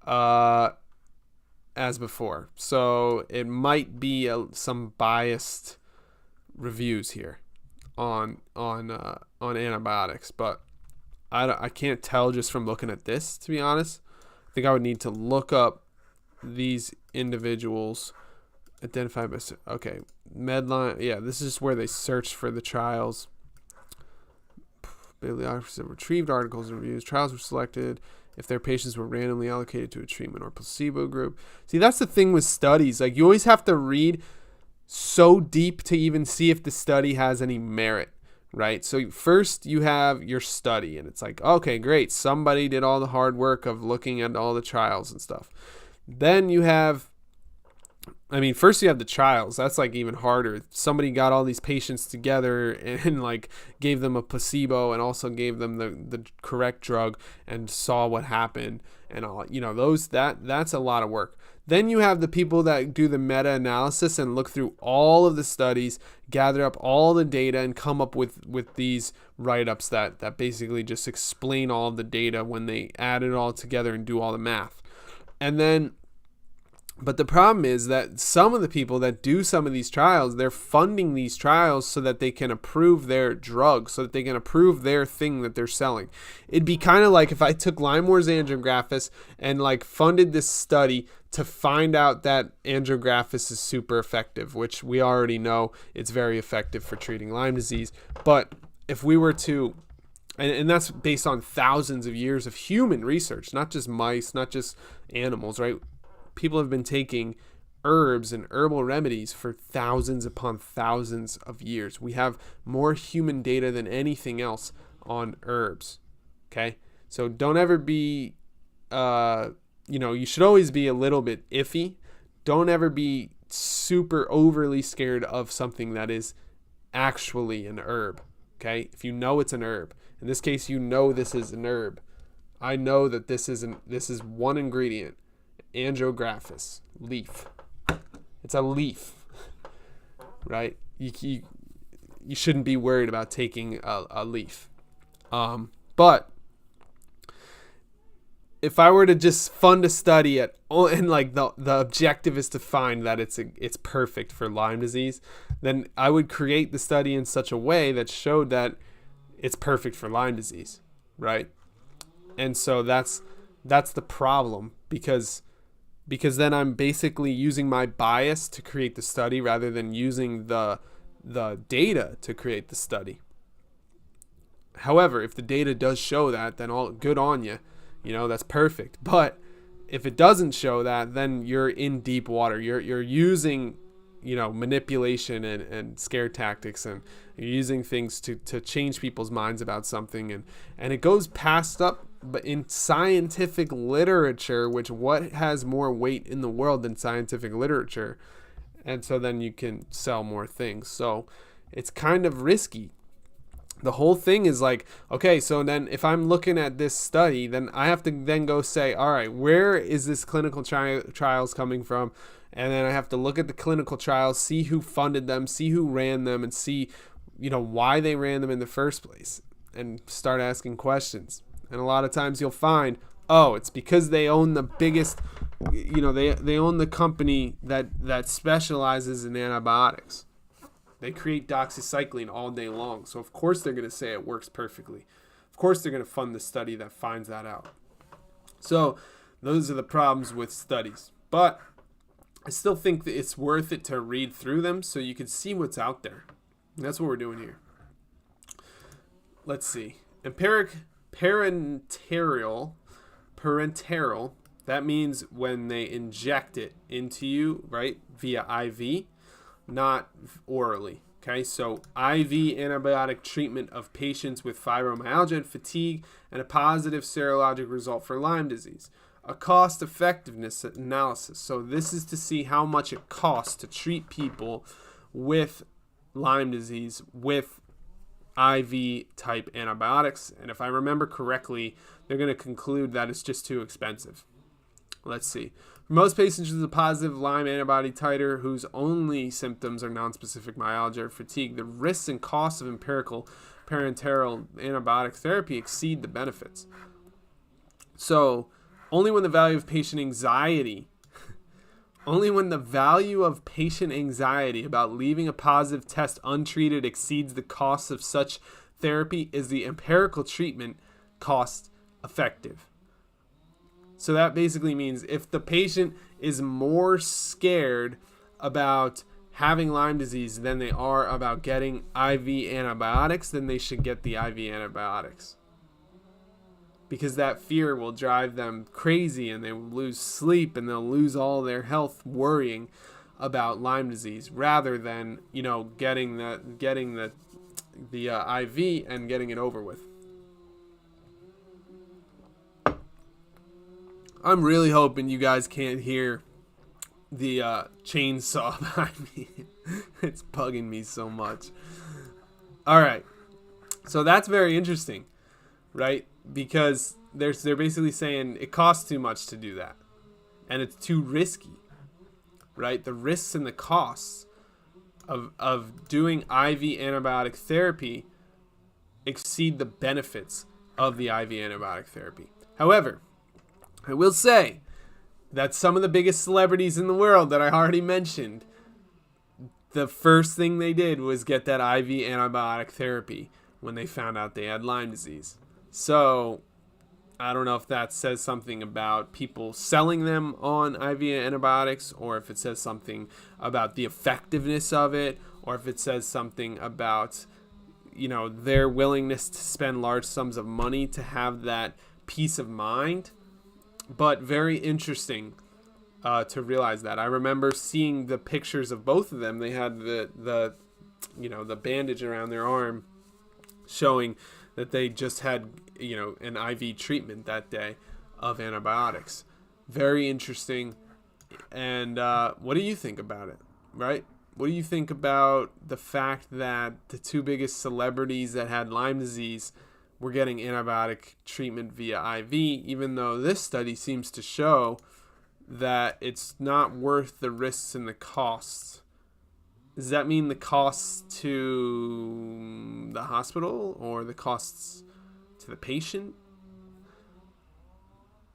as before. So it might be some biased reviews here on antibiotics, but I can't tell just from looking at this, to be honest. I think I would need to look up these individuals identified by, okay, Medline. Yeah, this is where they searched for the trials. Bibliographies of retrieved articles and reviews. Trials were selected if their patients were randomly allocated to a treatment or placebo group. See, that's the thing with studies. Like, you always have to read so deep to even see if the study has any merit, right? So first you have your study, and it's like, okay, great. Somebody did all the hard work of looking at all the trials and stuff. Then you have, first you have the trials. That's like even harder. Somebody got all these patients together and like gave them a placebo and also gave them the correct drug and saw what happened and all, that's a lot of work. Then you have the people that do the meta-analysis and look through all of the studies, gather up all the data, and come up with these write-ups that basically just explain all of the data when they add it all together and do all the math. And then But the problem is that some of the people that do some of these trials, they're funding these trials so that they can approve their drug, so that they can approve their thing that they're selling. It'd be kind of like if I took Lyme Wars Andrographis and like funded this study to find out that Andrographis is super effective, which we already know it's very effective for treating Lyme disease. But if we were to, and that's based on thousands of years of human research, not just mice, not just animals, right? People have been taking herbs and herbal remedies for thousands upon thousands of years. We have more human data than anything else on herbs. Okay? So don't ever be, you should always be a little bit iffy. Don't ever be super overly scared of something that is actually an herb. Okay? If you know it's an herb. In this case, you know this is an herb. I know that this is one ingredient. Andrographis, leaf. It's a leaf, right? You shouldn't be worried about taking a leaf. But if I were to just fund a study and like the objective is to find that it's perfect for Lyme disease, then I would create the study in such a way that showed that it's perfect for Lyme disease, right? And so that's the problem because then I'm basically using my bias to create the study rather than using the data to create the study. However, if the data does show that, then all good on you. That's perfect. But if it doesn't show that, then you're in deep water. You're using, manipulation and scare tactics, and you're using things to change people's minds about something, and it goes past up. But in scientific literature, which what has more weight in the world than scientific literature, and so then you can sell more things. So it's kind of risky. The whole thing is like, okay, so then if I'm looking at this study, then I have to then go say, all right, where is this clinical trials coming from? And then I have to look at the clinical trials, see who funded them, see who ran them, and see, why they ran them in the first place, and start asking questions. And a lot of times you'll find, it's because they own the biggest, they own the company that specializes in antibiotics. They create doxycycline all day long. So of course they're going to say it works perfectly. Of course they're going to fund the study that finds that out. So those are the problems with studies. But I still think that it's worth it to read through them so you can see what's out there. And that's what we're doing here. Let's see. Empiric parenteral, that means when they inject it into you, right, via IV, not orally. Okay, so IV antibiotic treatment of patients with fibromyalgia and fatigue, and a positive serologic result for Lyme disease. A cost effectiveness analysis. So this is to see how much it costs to treat people with Lyme disease with IV type antibiotics, and if I remember correctly, they're going to conclude that it's just too expensive. Let's see. For most patients with a positive Lyme antibody titer whose only symptoms are nonspecific myalgia or fatigue, the risks and costs of empirical parenteral antibiotic therapy exceed the benefits. So, only when the value of patient anxiety about leaving a positive test untreated exceeds the cost of such therapy is the empirical treatment cost effective. So that basically means if the patient is more scared about having Lyme disease than they are about getting IV antibiotics, then they should get the IV antibiotics. Because that fear will drive them crazy and they will lose sleep and they'll lose all their health worrying about Lyme disease rather than, getting the IV and getting it over with. I'm really hoping you guys can't hear the chainsaw behind me. It's bugging me so much. All right. So that's very interesting, right? Because they're basically saying it costs too much to do that. And it's too risky, right? The risks and the costs of doing IV antibiotic therapy exceed the benefits of the IV antibiotic therapy. However, I will say, that some of the biggest celebrities in the world that I already mentioned, the first thing they did was get that IV antibiotic therapy when they found out they had Lyme disease. So I don't know if that says something about people selling them on IV antibiotics, or if it says something about the effectiveness of it, or if it says something about, their willingness to spend large sums of money to have that peace of mind. But very interesting to realize that. I remember seeing the pictures of both of them. They had the bandage around their arm showing that they just had, an IV treatment that day of antibiotics. Very interesting. And what do you think about it, right? What do you think about the fact that the two biggest celebrities that had Lyme disease were getting antibiotic treatment via IV, even though this study seems to show that it's not worth the risks and the costs? Does that mean the costs to the hospital or the costs to the patient?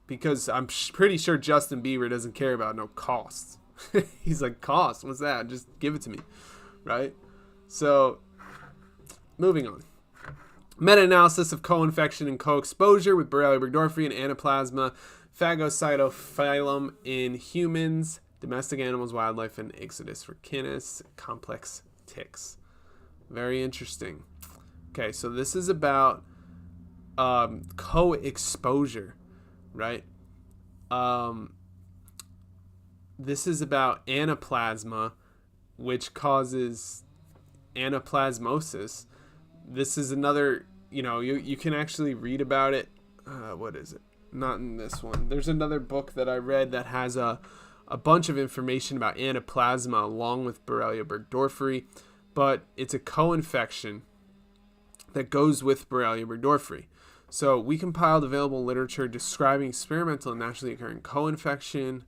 Because I'm pretty sure Justin Bieber doesn't care about no costs. He's like, cost? What's that? Just give it to me, right? So, moving on. Meta-analysis of co-infection and co-exposure with Borrelia burgdorferi and Anaplasma Phagocytophylum in humans, domestic animals, wildlife, and Ixodes ricinus, complex ticks. Very interesting. Okay, so this is about co-exposure, right? This is about Anaplasma, which causes anaplasmosis. This is another, you can actually read about it. What is it? Not in this one. There's another book that I read that has a bunch of information about Anaplasma along with Borrelia burgdorferi, but it's a co-infection that goes with Borrelia burgdorferi. So we compiled available literature describing experimental and naturally occurring co-infection,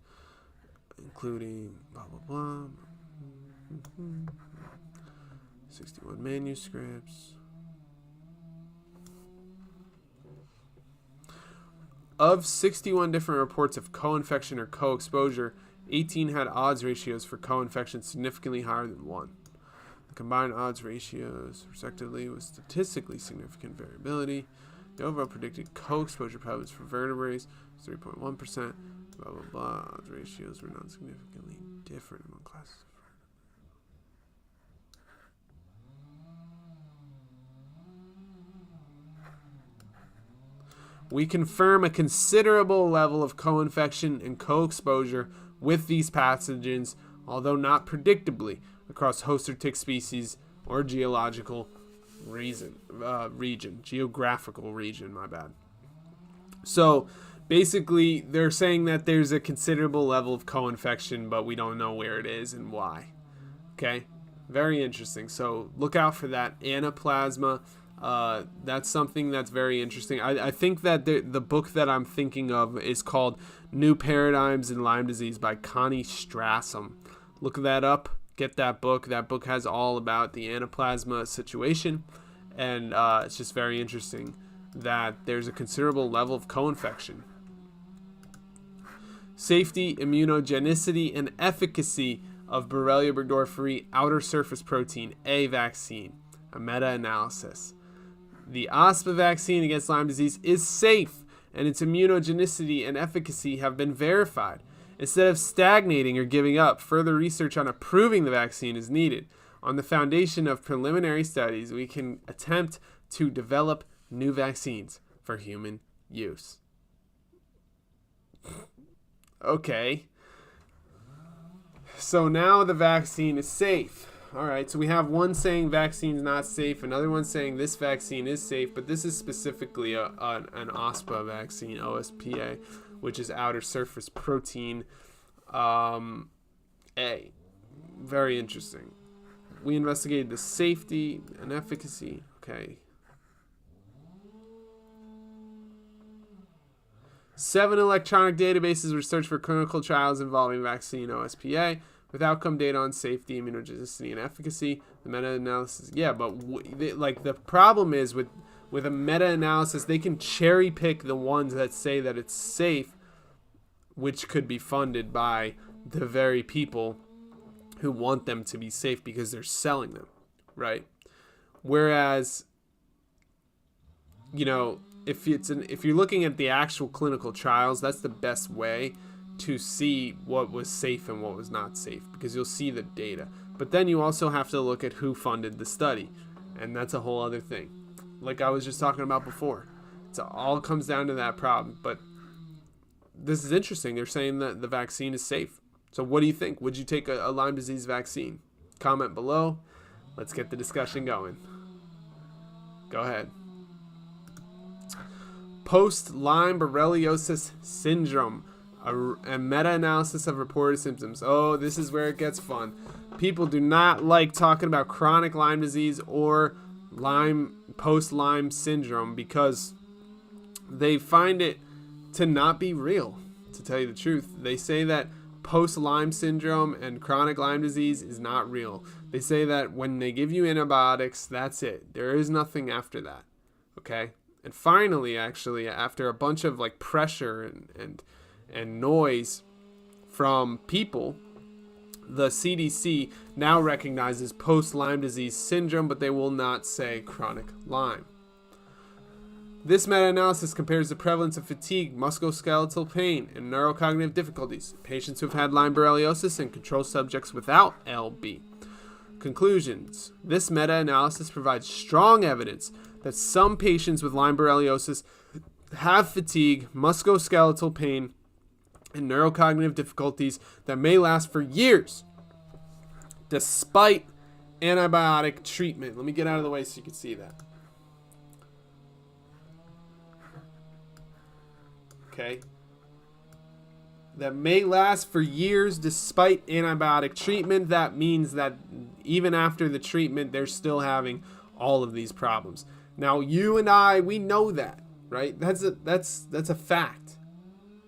including blah, blah, blah. 61 manuscripts. Of 61 different reports of co-infection or co-exposure, 18 had odds ratios for co-infection significantly higher than 1. The combined odds ratios, respectively, with statistically significant variability. The overall predicted co-exposure prevalence for vertebrates was 3.1%. Blah, blah, blah. Odds ratios were not significantly different among classes. We confirm a considerable level of co-infection and co-exposure with these pathogens, although not predictably, across host or tick species or geographical region. So basically, they're saying that there's a considerable level of co-infection, but we don't know where it is and why. Okay, very interesting. So look out for that Anaplasma. That's something that's very interesting. I think that the book that I'm thinking of is called New Paradigms in Lyme Disease by Connie Strassam. Look that up. Get that book. That book has all about the Anaplasma situation. And it's just very interesting that there's a considerable level of co-infection. Safety, immunogenicity, and efficacy of Borrelia burgdorferi outer surface protein A vaccine. A meta-analysis. The OSPA vaccine against Lyme disease is safe, and its immunogenicity and efficacy have been verified. Instead of stagnating or giving up, further research on approving the vaccine is needed. On the foundation of preliminary studies, we can attempt to develop new vaccines for human use. Okay. So now the vaccine is safe. All right, so we have one saying vaccine's not safe, another one saying this vaccine is safe, but this is specifically an OSPA vaccine, OSPA, which is outer surface protein A. Very interesting. We investigated the safety and efficacy. Okay. 7 electronic databases were searched for clinical trials involving vaccine OSPA. With outcome data on safety, immunogenicity, and efficacy, the meta-analysis. Yeah, but the problem is with a meta-analysis, they can cherry pick the ones that say that it's safe which could be funded by the very people who want them to be safe because they're selling them, right? Whereas, if you're looking at the actual clinical trials, that's the best way to see what was safe and what was not safe, because you'll see the data. But then you also have to look at who funded the study, and that's a whole other thing. Like I was just talking about before, it all comes down to that problem. But this is interesting. They're saying that the vaccine is safe. So what do you think? Would you take a Lyme disease vaccine? Comment below. Let's get the discussion going. Go ahead. Post-Lyme Borreliosis syndrome. A meta-analysis of reported symptoms. Oh, this is where it gets fun. People do not like talking about chronic Lyme disease or post-Lyme syndrome because they find it to not be real, to tell you the truth. They say that post-Lyme syndrome and chronic Lyme disease is not real. They say that when they give you antibiotics, that's it. There is nothing after that. Okay? And finally, actually, after a bunch of pressure and noise from people, the CDC now recognizes post-Lyme disease syndrome, but they will not say chronic Lyme. This meta-analysis compares the prevalence of fatigue, musculoskeletal pain, and neurocognitive difficulties in patients who have had Lyme Borreliosis and control subjects without LB. Conclusions. This meta-analysis provides strong evidence that some patients with Lyme Borreliosis have fatigue, musculoskeletal pain, and neurocognitive difficulties that may last for years despite antibiotic treatment. Let me get out of the way so you can see that. Okay. That may last for years despite antibiotic treatment. That means that even after the treatment, they're still having all of these problems. Now, you and I, we know that, right? That's a fact.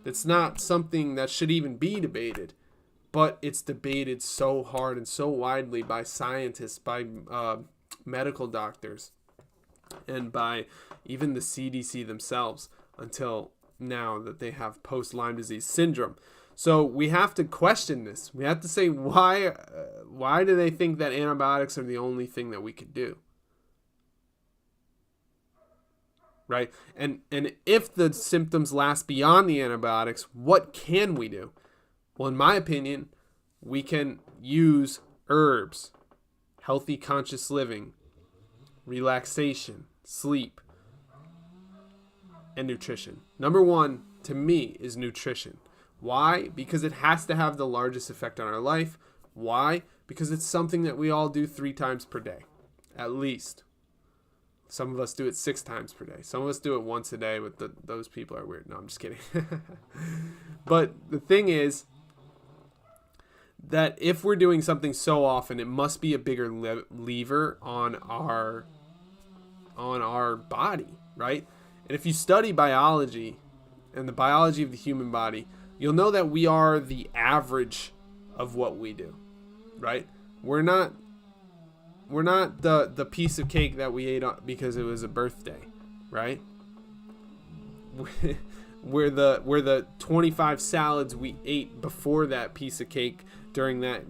It's not something that should even be debated, but it's debated so hard and so widely by scientists, by medical doctors, and by even the CDC themselves until now that they have post-Lyme disease syndrome. So we have to question this. We have to say, why do they think that antibiotics are the only thing that we could do? Right? And if the symptoms last beyond the antibiotics, what can we do? Well, in my opinion, we can use herbs, healthy conscious living, relaxation, sleep, and nutrition. Number one, to me, is nutrition. Why? Because it has to have the largest effect on our life. Why? Because it's something that we all do 3 times per day, at least. Some of us do it 6 times per day. Some of us do it once a day, but those people are weird. No, I'm just kidding. But the thing is that if we're doing something so often, it must be a bigger lever on our body, right? And if you study biology and the biology of the human body, you'll know that we are the average of what we do, right? We're not the piece of cake that we ate because it was a birthday, right? We're the 25 salads we ate before that piece of cake during that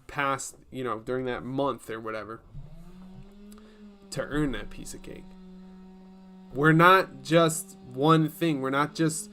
past, during that month or whatever to earn that piece of cake. We're not just one thing. We're not just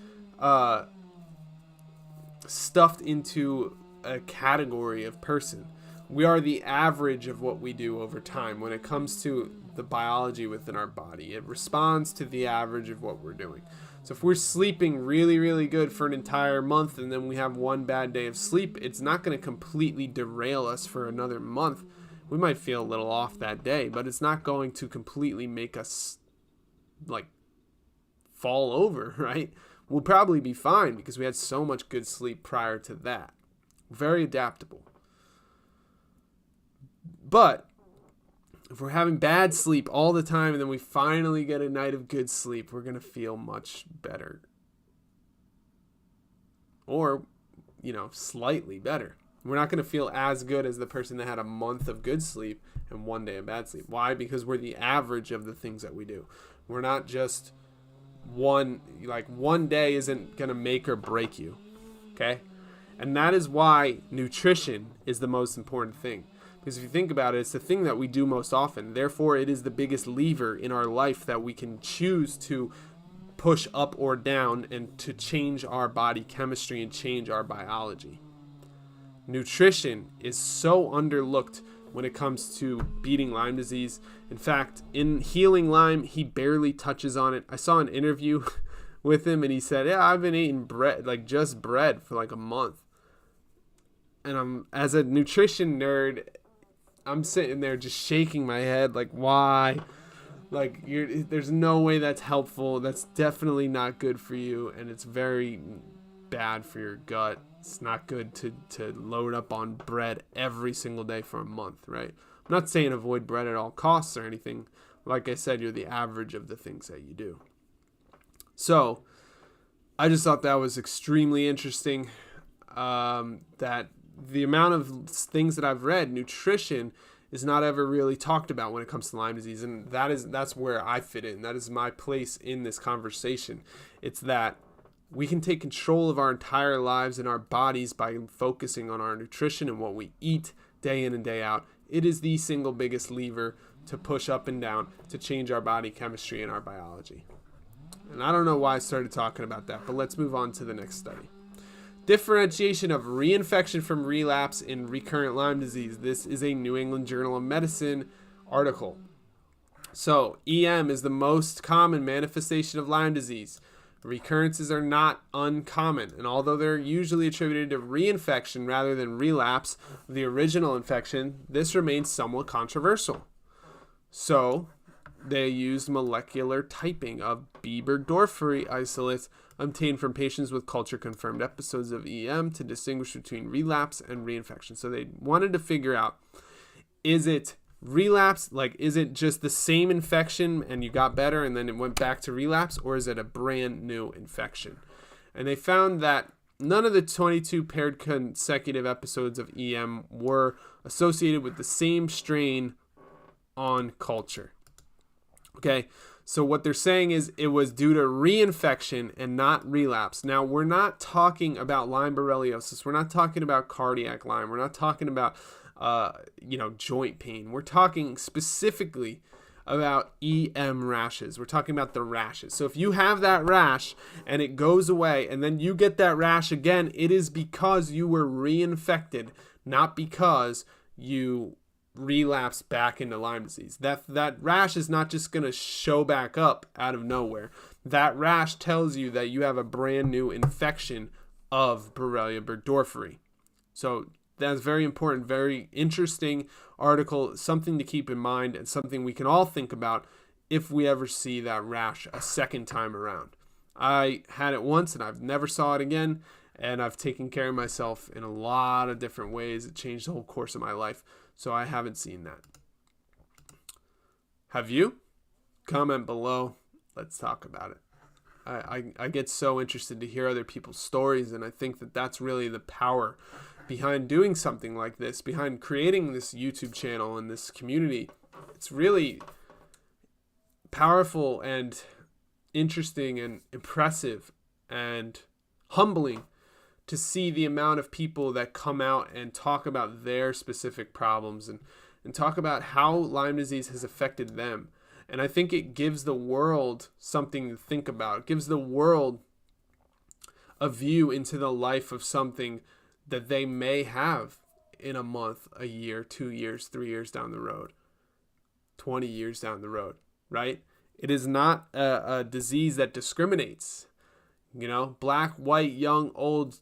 stuffed into a category of person. We are the average of what we do over time. When it comes to the biology within our body, it responds to the average of what we're doing. So if we're sleeping really, really good for an entire month and then we have one bad day of sleep, it's not going to completely derail us for another month. We might feel a little off that day, but it's not going to completely make us fall over, right? We'll probably be fine because we had so much good sleep prior to that. Very adaptable. But if we're having bad sleep all the time and then we finally get a night of good sleep, we're going to feel much better. Or, slightly better. We're not going to feel as good as the person that had a month of good sleep and one day of bad sleep. Why? Because we're the average of the things that we do. We're not just one day isn't going to make or break you. Okay? And that is why nutrition is the most important thing. Because if you think about it, it's the thing that we do most often. Therefore, it is the biggest lever in our life that we can choose to push up or down and to change our body chemistry and change our biology. Nutrition is so underlooked when it comes to beating Lyme disease. In fact, in healing Lyme, he barely touches on it. I saw an interview with him and he said, yeah, I've been eating bread, like just bread for like a month. And as a nutrition nerd, I'm sitting there just shaking my head like, why? Like, there's no way that's helpful. That's definitely not good for you, and it's very bad for your gut. It's not good to load up on bread every single day for a month, right? I'm not saying avoid bread at all costs or anything. Like I said, you're the average of the things that you do. So, I just thought that was extremely interesting, that the amount of things that I've read, nutrition is not ever really talked about when it comes to Lyme disease, and that's where I fit in. That is my place in this conversation. It's that we can take control of our entire lives and our bodies by focusing on our nutrition and what we eat day in and day out. It is the single biggest lever to push up and down to change our body chemistry and our biology. And I don't know why I started talking about that, but let's move on to the next study. Differentiation of reinfection from relapse in recurrent Lyme disease. This is a New England Journal of Medicine article. So, EM is the most common manifestation of Lyme disease. Recurrences are not uncommon, and although they're usually attributed to reinfection rather than relapse of the original infection, this remains somewhat controversial. So, they used molecular typing of B. burgdorferi isolates obtained from patients with culture-confirmed episodes of EM to distinguish between relapse and reinfection. So they wanted to figure out, is it relapse, like is it just the same infection and you got better and then it went back to relapse, or is it a brand new infection? And they found that none of the 22 paired consecutive episodes of EM were associated with the same strain on culture. Okay, so what they're saying is it was due to reinfection and not relapse. Now, we're not talking about Lyme Borreliosis. We're not talking about cardiac Lyme. We're not talking about, joint pain. We're talking specifically about EM rashes. We're talking about the rashes. So if you have that rash and it goes away and then you get that rash again, it is because you were reinfected, not because you relapse back into Lyme disease. That rash is not just going to show back up out of nowhere. That rash tells you that you have a brand new infection of Borrelia burgdorferi. So that's very important, very interesting article, something to keep in mind and something we can all think about if we ever see that rash a second time around. I had it once and I've never saw it again, and I've taken care of myself in a lot of different ways. It changed the whole course of my life. So I haven't seen that. Have you? Comment below. Let's talk about it. I get so interested to hear other people's stories, and I think that that's really the power behind doing something like this, behind creating this YouTube channel and this community. It's really powerful and interesting and impressive and humbling to see the amount of people that come out and talk about their specific problems and talk about how Lyme disease has affected them. And I think it gives the world something to think about. It gives the world a view into the life of something that they may have in a month, a year, 2 years, 3 years down the road, 20 years down the road, right? It is not a disease that discriminates. Black, white, young, old,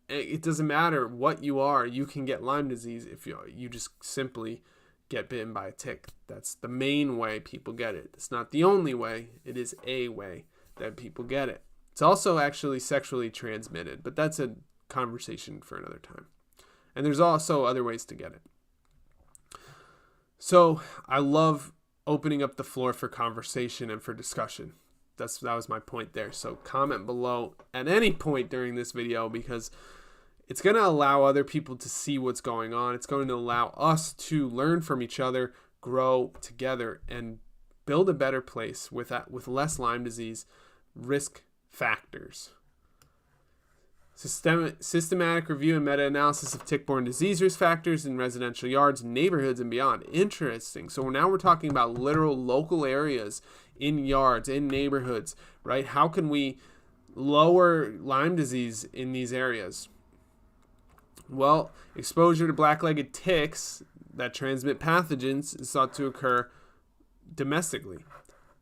it doesn't matter what you are. You can get Lyme disease if you just simply get bitten by a tick. That's the main way people get it. It's not the only way. It is a way that people get it. It's also actually sexually transmitted, but that's a conversation for another time. And there's also other ways to get it. So I love opening up the floor for conversation and for discussion. That was my point there. So comment below at any point during this video, because it's going to allow other people to see what's going on. It's going to allow us to learn from each other, grow together, and build a better place with less Lyme disease risk factors. Systematic review and meta-analysis of tick-borne disease risk factors in residential yards, neighborhoods, and beyond. Interesting. So now we're talking about literal local areas in yards, in neighborhoods, right? How can we lower Lyme disease in these areas? Well, exposure to black-legged ticks that transmit pathogens is thought to occur domestically.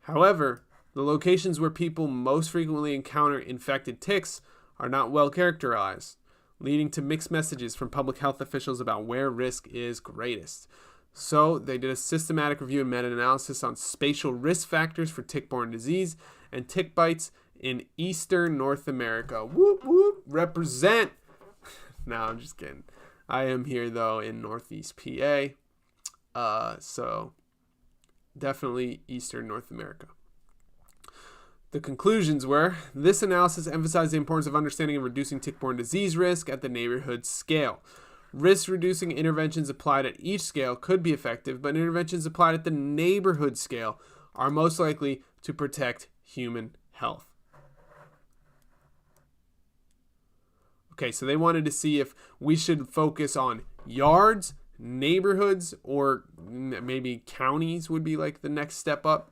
However, the locations where people most frequently encounter infected ticks are not well characterized, leading to mixed messages from public health officials about where risk is greatest. So they did a systematic review and meta-analysis on spatial risk factors for tick-borne disease and tick bites in Eastern North America. Whoop, whoop, represent. No, I'm just kidding. I am here, though, in Northeast PA. So definitely Eastern North America. The conclusions were, this analysis emphasized the importance of understanding and reducing tick-borne disease risk at the neighborhood scale. Risk-reducing interventions applied at each scale could be effective, but interventions applied at the neighborhood scale are most likely to protect human health. Okay, so they wanted to see if we should focus on yards, neighborhoods, or maybe counties would be like the next step up.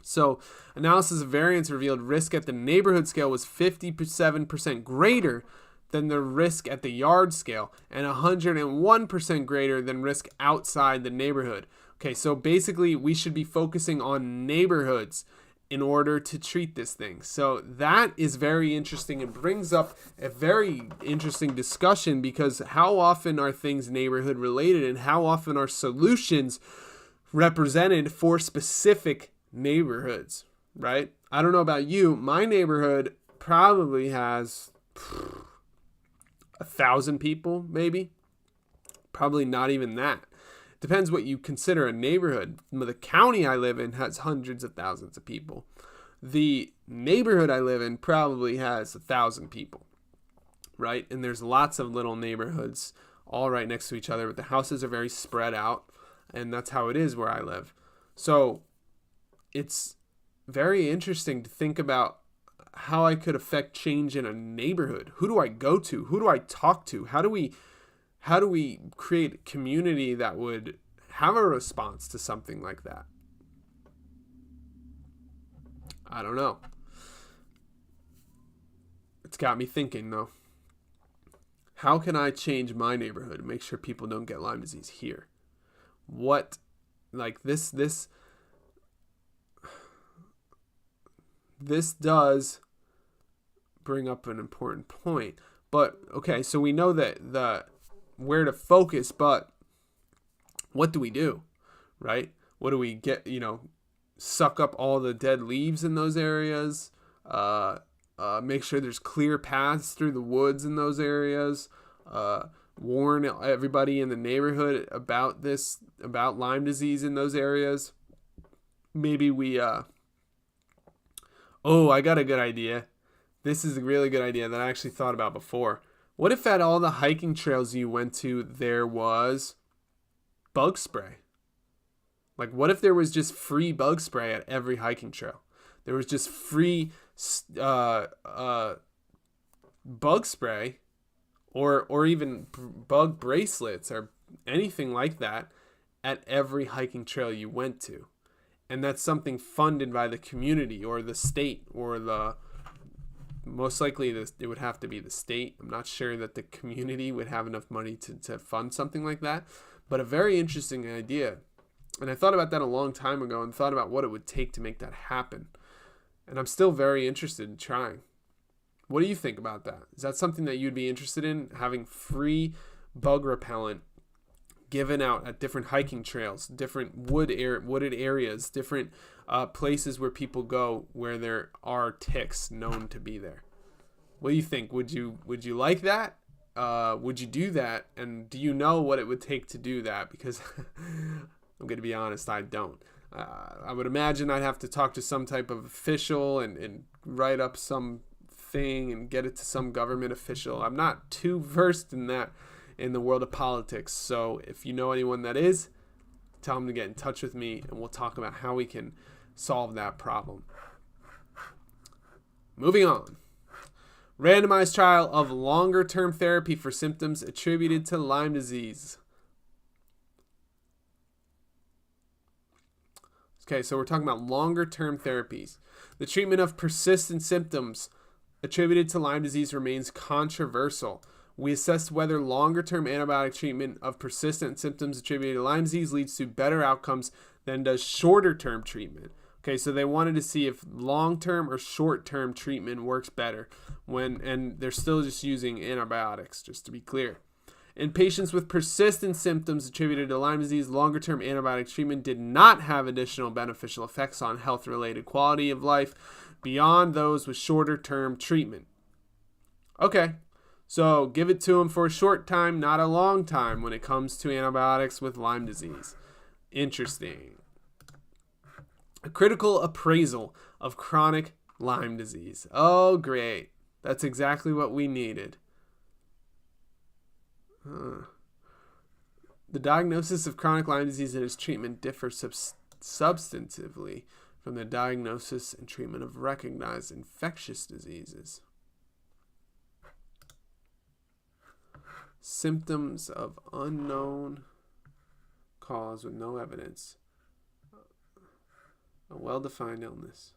So, analysis of variance revealed risk at the neighborhood scale was 57% greater than the risk at the yard scale and 101% greater than risk outside the neighborhood. Okay, so basically we should be focusing on neighborhoods in order to treat this thing. So that is very interesting and brings up a very interesting discussion, because how often are things neighborhood related and how often are solutions represented for specific neighborhoods, right? I don't know about you. My neighborhood probably has 1,000 people, maybe. Probably not even that. Depends what you consider a neighborhood. The county I live in has hundreds of thousands of people. The neighborhood I live in probably has 1,000 people, right? And there's lots of little neighborhoods all right next to each other, but the houses are very spread out, and that's how it is where I live. So it's very interesting to think about how I could affect change in a neighborhood. Who do I go to? Who do I talk to? How do we create a community that would have a response to something like that? I don't know. It's got me thinking, though. How can I change my neighborhood and make sure people don't get Lyme disease here? What, like this does bring up an important point. But, okay, so we know that where to focus, but what do we do, right? What do we get, suck up all the dead leaves in those areas, make sure there's clear paths through the woods in those areas, warn everybody in the neighborhood about Lyme disease in those areas. Maybe we, I got a good idea. This is a really good idea that I actually thought about before. What if at all the hiking trails you went to, there was bug spray? Like, what if there was just free bug spray at every hiking trail? There was just free bug spray or even bug bracelets or anything like that at every hiking trail you went to. And that's something funded by the community or the state or most likely it would have to be the state. I'm not sure that the community would have enough money to fund something like that, but a very interesting idea. And I thought about that a long time ago and thought about what it would take to make that happen. And I'm still very interested in trying. What do you think about that? Is that something that you'd be interested in, having free bug repellent given out at different hiking trails, different wooded areas, different places where people go where there are ticks known to be there? What do you think? Would you like that? Would you do that? And do you know what it would take to do that? Because I'm going to be honest, I don't. I would imagine I'd have to talk to some type of official and write up some thing and get it to some government official. I'm not too versed in that in the world of politics. So if you know anyone that is, tell them to get in touch with me and we'll talk about how we can solve that problem. Moving on. Randomized trial of longer-term therapy for symptoms attributed to Lyme disease. Okay, so we're talking about longer-term therapies. The treatment of persistent symptoms attributed to Lyme disease remains controversial. We assessed whether longer-term antibiotic treatment of persistent symptoms attributed to Lyme disease leads to better outcomes than does shorter-term treatment. Okay, so they wanted to see if long-term or short-term treatment works better and they're still just using antibiotics, just to be clear. In patients with persistent symptoms attributed to Lyme disease, longer-term antibiotic treatment did not have additional beneficial effects on health-related quality of life beyond those with shorter-term treatment. Okay, so give it to them for a short time, not a long time when it comes to antibiotics with Lyme disease. Interesting. A critical appraisal of chronic Lyme disease. Oh, great. That's exactly what we needed. The diagnosis of chronic Lyme disease and its treatment differ substantively from the diagnosis and treatment of recognized infectious diseases. Symptoms of unknown cause with no evidence. A well-defined illness.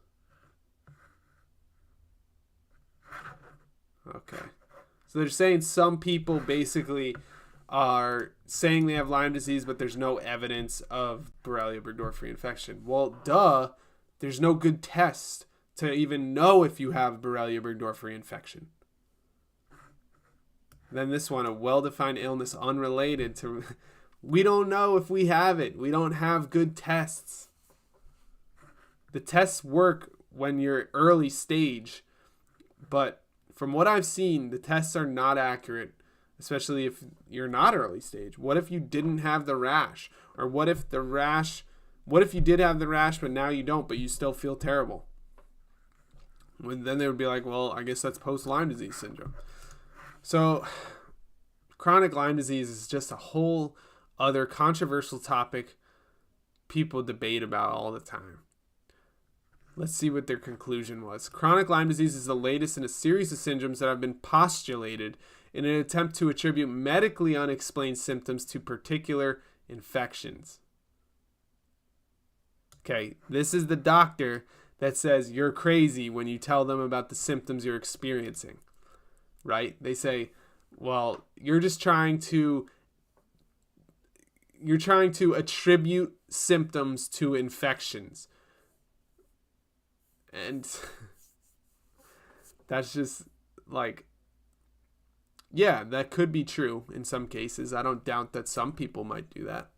Okay. So they're saying some people basically are saying they have Lyme disease, but there's no evidence of Borrelia burgdorferi infection. Well, duh. There's no good test to even know if you have Borrelia burgdorferi infection. Then this one, a well-defined illness unrelated to... We don't know if we have it. We don't have good tests. The tests work when you're early stage, but from what I've seen, the tests are not accurate, especially if you're not early stage. What if you didn't have the rash? Or what if you did have the rash, but now you don't, but you still feel terrible? Then they would be like, well, I guess that's post-Lyme disease syndrome. So chronic Lyme disease is just a whole other controversial topic people debate about all the time. Let's see what their conclusion was. Chronic Lyme disease is the latest in a series of syndromes that have been postulated in an attempt to attribute medically unexplained symptoms to particular infections. Okay, this is the doctor that says you're crazy when you tell them about the symptoms you're experiencing, right? They say, well, you're trying to attribute symptoms to infections. And that's just like, yeah, that could be true in some cases. I don't doubt that some people might do that.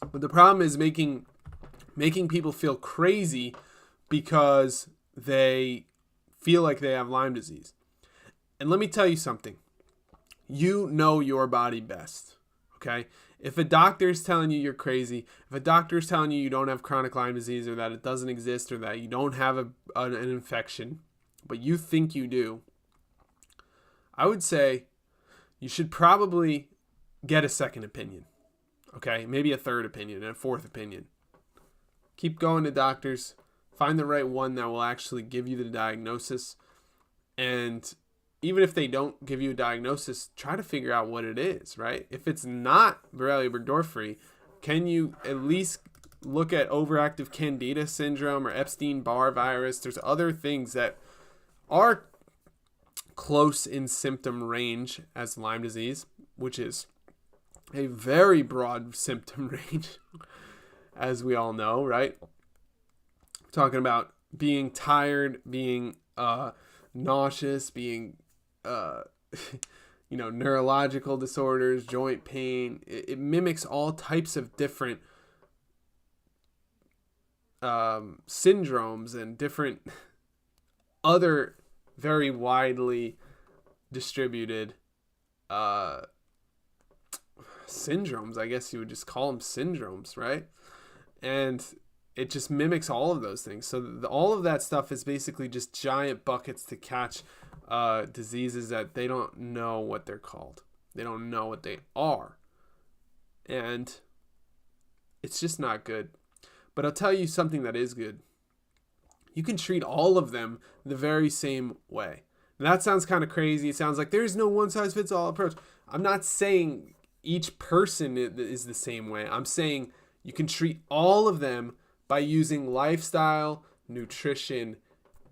But the problem is making people feel crazy because they feel like they have Lyme disease. And let me tell you something. You know your body best, okay? If a doctor is telling you you're crazy, if a doctor is telling you you don't have chronic Lyme disease or that it doesn't exist or that you don't have an infection, but you think you do, I would say you should probably get a second opinion, okay? Maybe a third opinion and a fourth opinion. Keep going to doctors. Find the right one that will actually give you the diagnosis. And even if they don't give you a diagnosis, try to figure out what it is, right? If it's not Borrelia burgdorferi, can you at least look at overactive candida syndrome or Epstein-Barr virus? There's other things that are close in symptom range as Lyme disease, which is a very broad symptom range, as we all know, right? Talking about being tired, being nauseous, being neurological disorders, joint pain. It mimics all types of different syndromes and different other very widely distributed syndromes. I guess you would just call them syndromes, right? And it just mimics all of those things. So all of that stuff is basically just giant buckets to catch diseases that they don't know what they're called. They don't know what they are. And it's just not good. But I'll tell you something that is good. you can treat all of them the very same way. And that sounds kind of crazy. It sounds like there's no one-size-fits-all approach. I'm not saying each person is the same way. I'm saying you can treat all of them by using lifestyle, nutrition,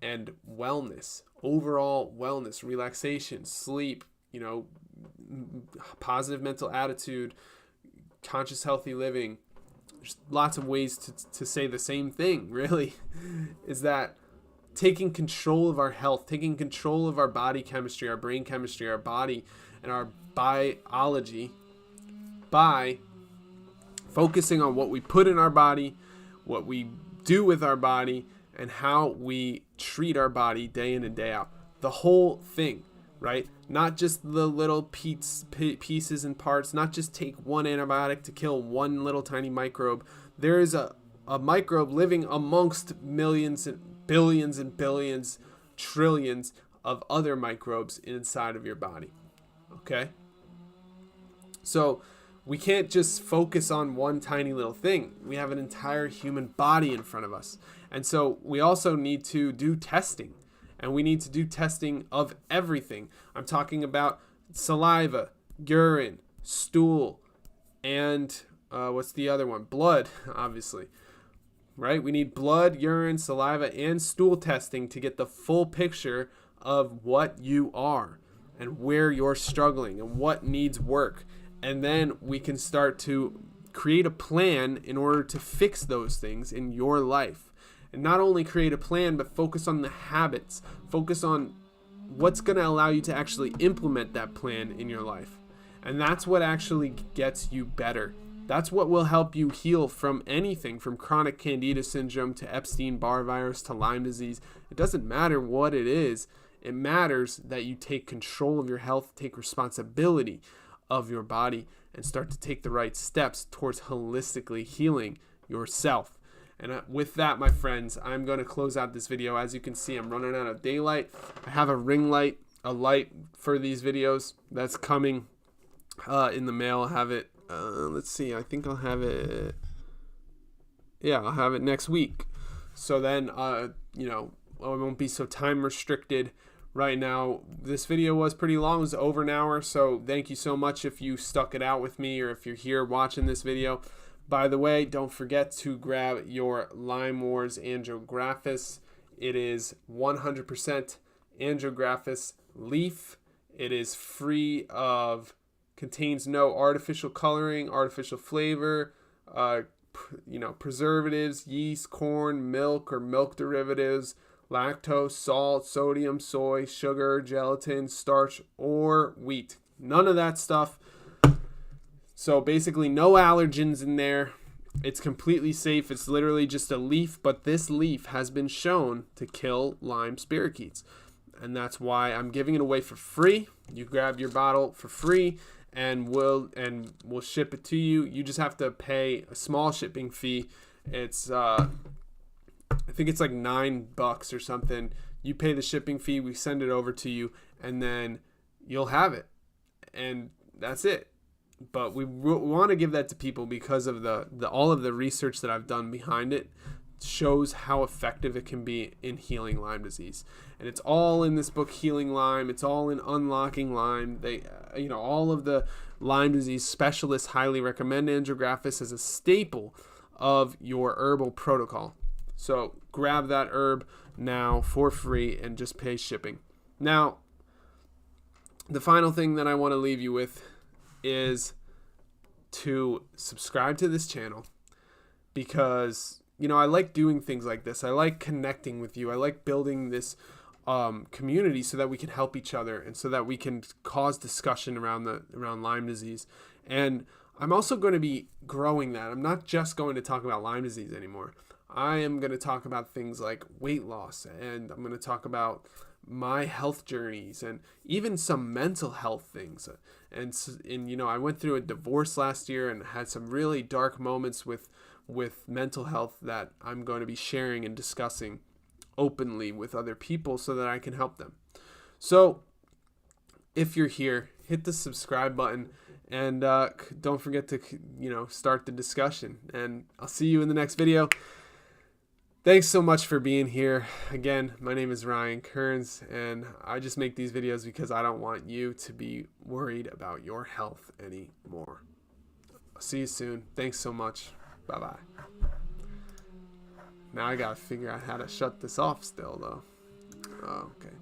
and wellness. Overall wellness, relaxation, sleep, positive mental attitude, conscious healthy living. There's lots of ways to say the same thing, really, is that taking control of our health, taking control of our body chemistry, our brain chemistry, our body, and our biology by focusing on what we put in our body, what we do with our body, and how we treat our body day in and day out. The whole thing, right? Not just the little pieces and parts, not just take one antibiotic to kill one little tiny microbe. There is a microbe living amongst millions and billions, trillions of other microbes inside of your body. Okay? So we can't just focus on one tiny little thing. We have an entire human body in front of us. And so we also need to do testing. And we need to do testing of everything. I'm talking about saliva, urine, stool, and what's the other one? Blood, obviously. Right? We need blood, urine, saliva, and stool testing to get the full picture of what you are and where you're struggling and what needs work. And then we can start to create a plan in order to fix those things in your life. And not only create a plan, but focus on the habits. Focus on what's going to allow you to actually implement that plan in your life. And that's what actually gets you better. That's what will help you heal from anything, from chronic candida syndrome to Epstein-Barr virus to Lyme disease. It doesn't matter what it is. It matters that you take control of your health, take responsibility of your body, and start to take the right steps towards holistically healing yourself. And with that, my friends, I'm going to close out this video. As you can see, I'm running out of daylight. I have a ring light, a light for these videos that's coming in the mail. I'll have it. Let's see. I think I'll have it. Yeah, I'll have it next week. So then, I won't be so time restricted. Right now, this video was pretty long. It was over an hour. So thank you so much if you stuck it out with me or if you're here watching this video. By the way, don't forget to grab your Lyme Wars Andrographis. It is 100% Andrographis leaf. It is free of, contains no artificial coloring, artificial flavor, preservatives, yeast, corn, milk or milk derivatives, lactose, salt, sodium, soy, sugar, gelatin, starch, or wheat. None of that stuff. So basically no allergens in there. It's completely safe. It's literally just a leaf, but this leaf has been shown to kill Lyme spirochetes. And that's why I'm giving it away for free. You grab your bottle for free and we'll ship it to you. You just have to pay a small shipping fee. It's I think it's like $9 or something. You pay the shipping fee, we send it over to you, and then you'll have it. And that's it. But we want to give that to people because of all of the research that I've done behind it shows how effective it can be in healing Lyme disease. And it's all in this book, Healing Lyme. It's all in Unlocking Lyme. They, all of the Lyme disease specialists highly recommend Andrographis as a staple of your herbal protocol. So grab that herb now for free and just pay shipping. Now, the final thing that I want to leave you with is to subscribe to this channel because, I like doing things like this. I like connecting with you. I like building this community so that we can help each other and so that we can cause discussion around Lyme disease. And I'm also going to be growing that. I'm not just going to talk about Lyme disease anymore. I am going to talk about things like weight loss, and I'm going to talk about my health journeys and even some mental health things. And I went through a divorce last year and had some really dark moments with mental health that I'm going to be sharing and discussing openly with other people so that I can help them. So if you're here, hit the subscribe button and don't forget to start the discussion, and I'll see you in the next video. Thanks so much for being here. Again, my name is Ryan Kearns, and I just make these videos because I don't want you to be worried about your health anymore. I'll see you soon. Thanks so much. Bye-bye. Now I gotta figure out how to shut this off still, though. Oh, okay.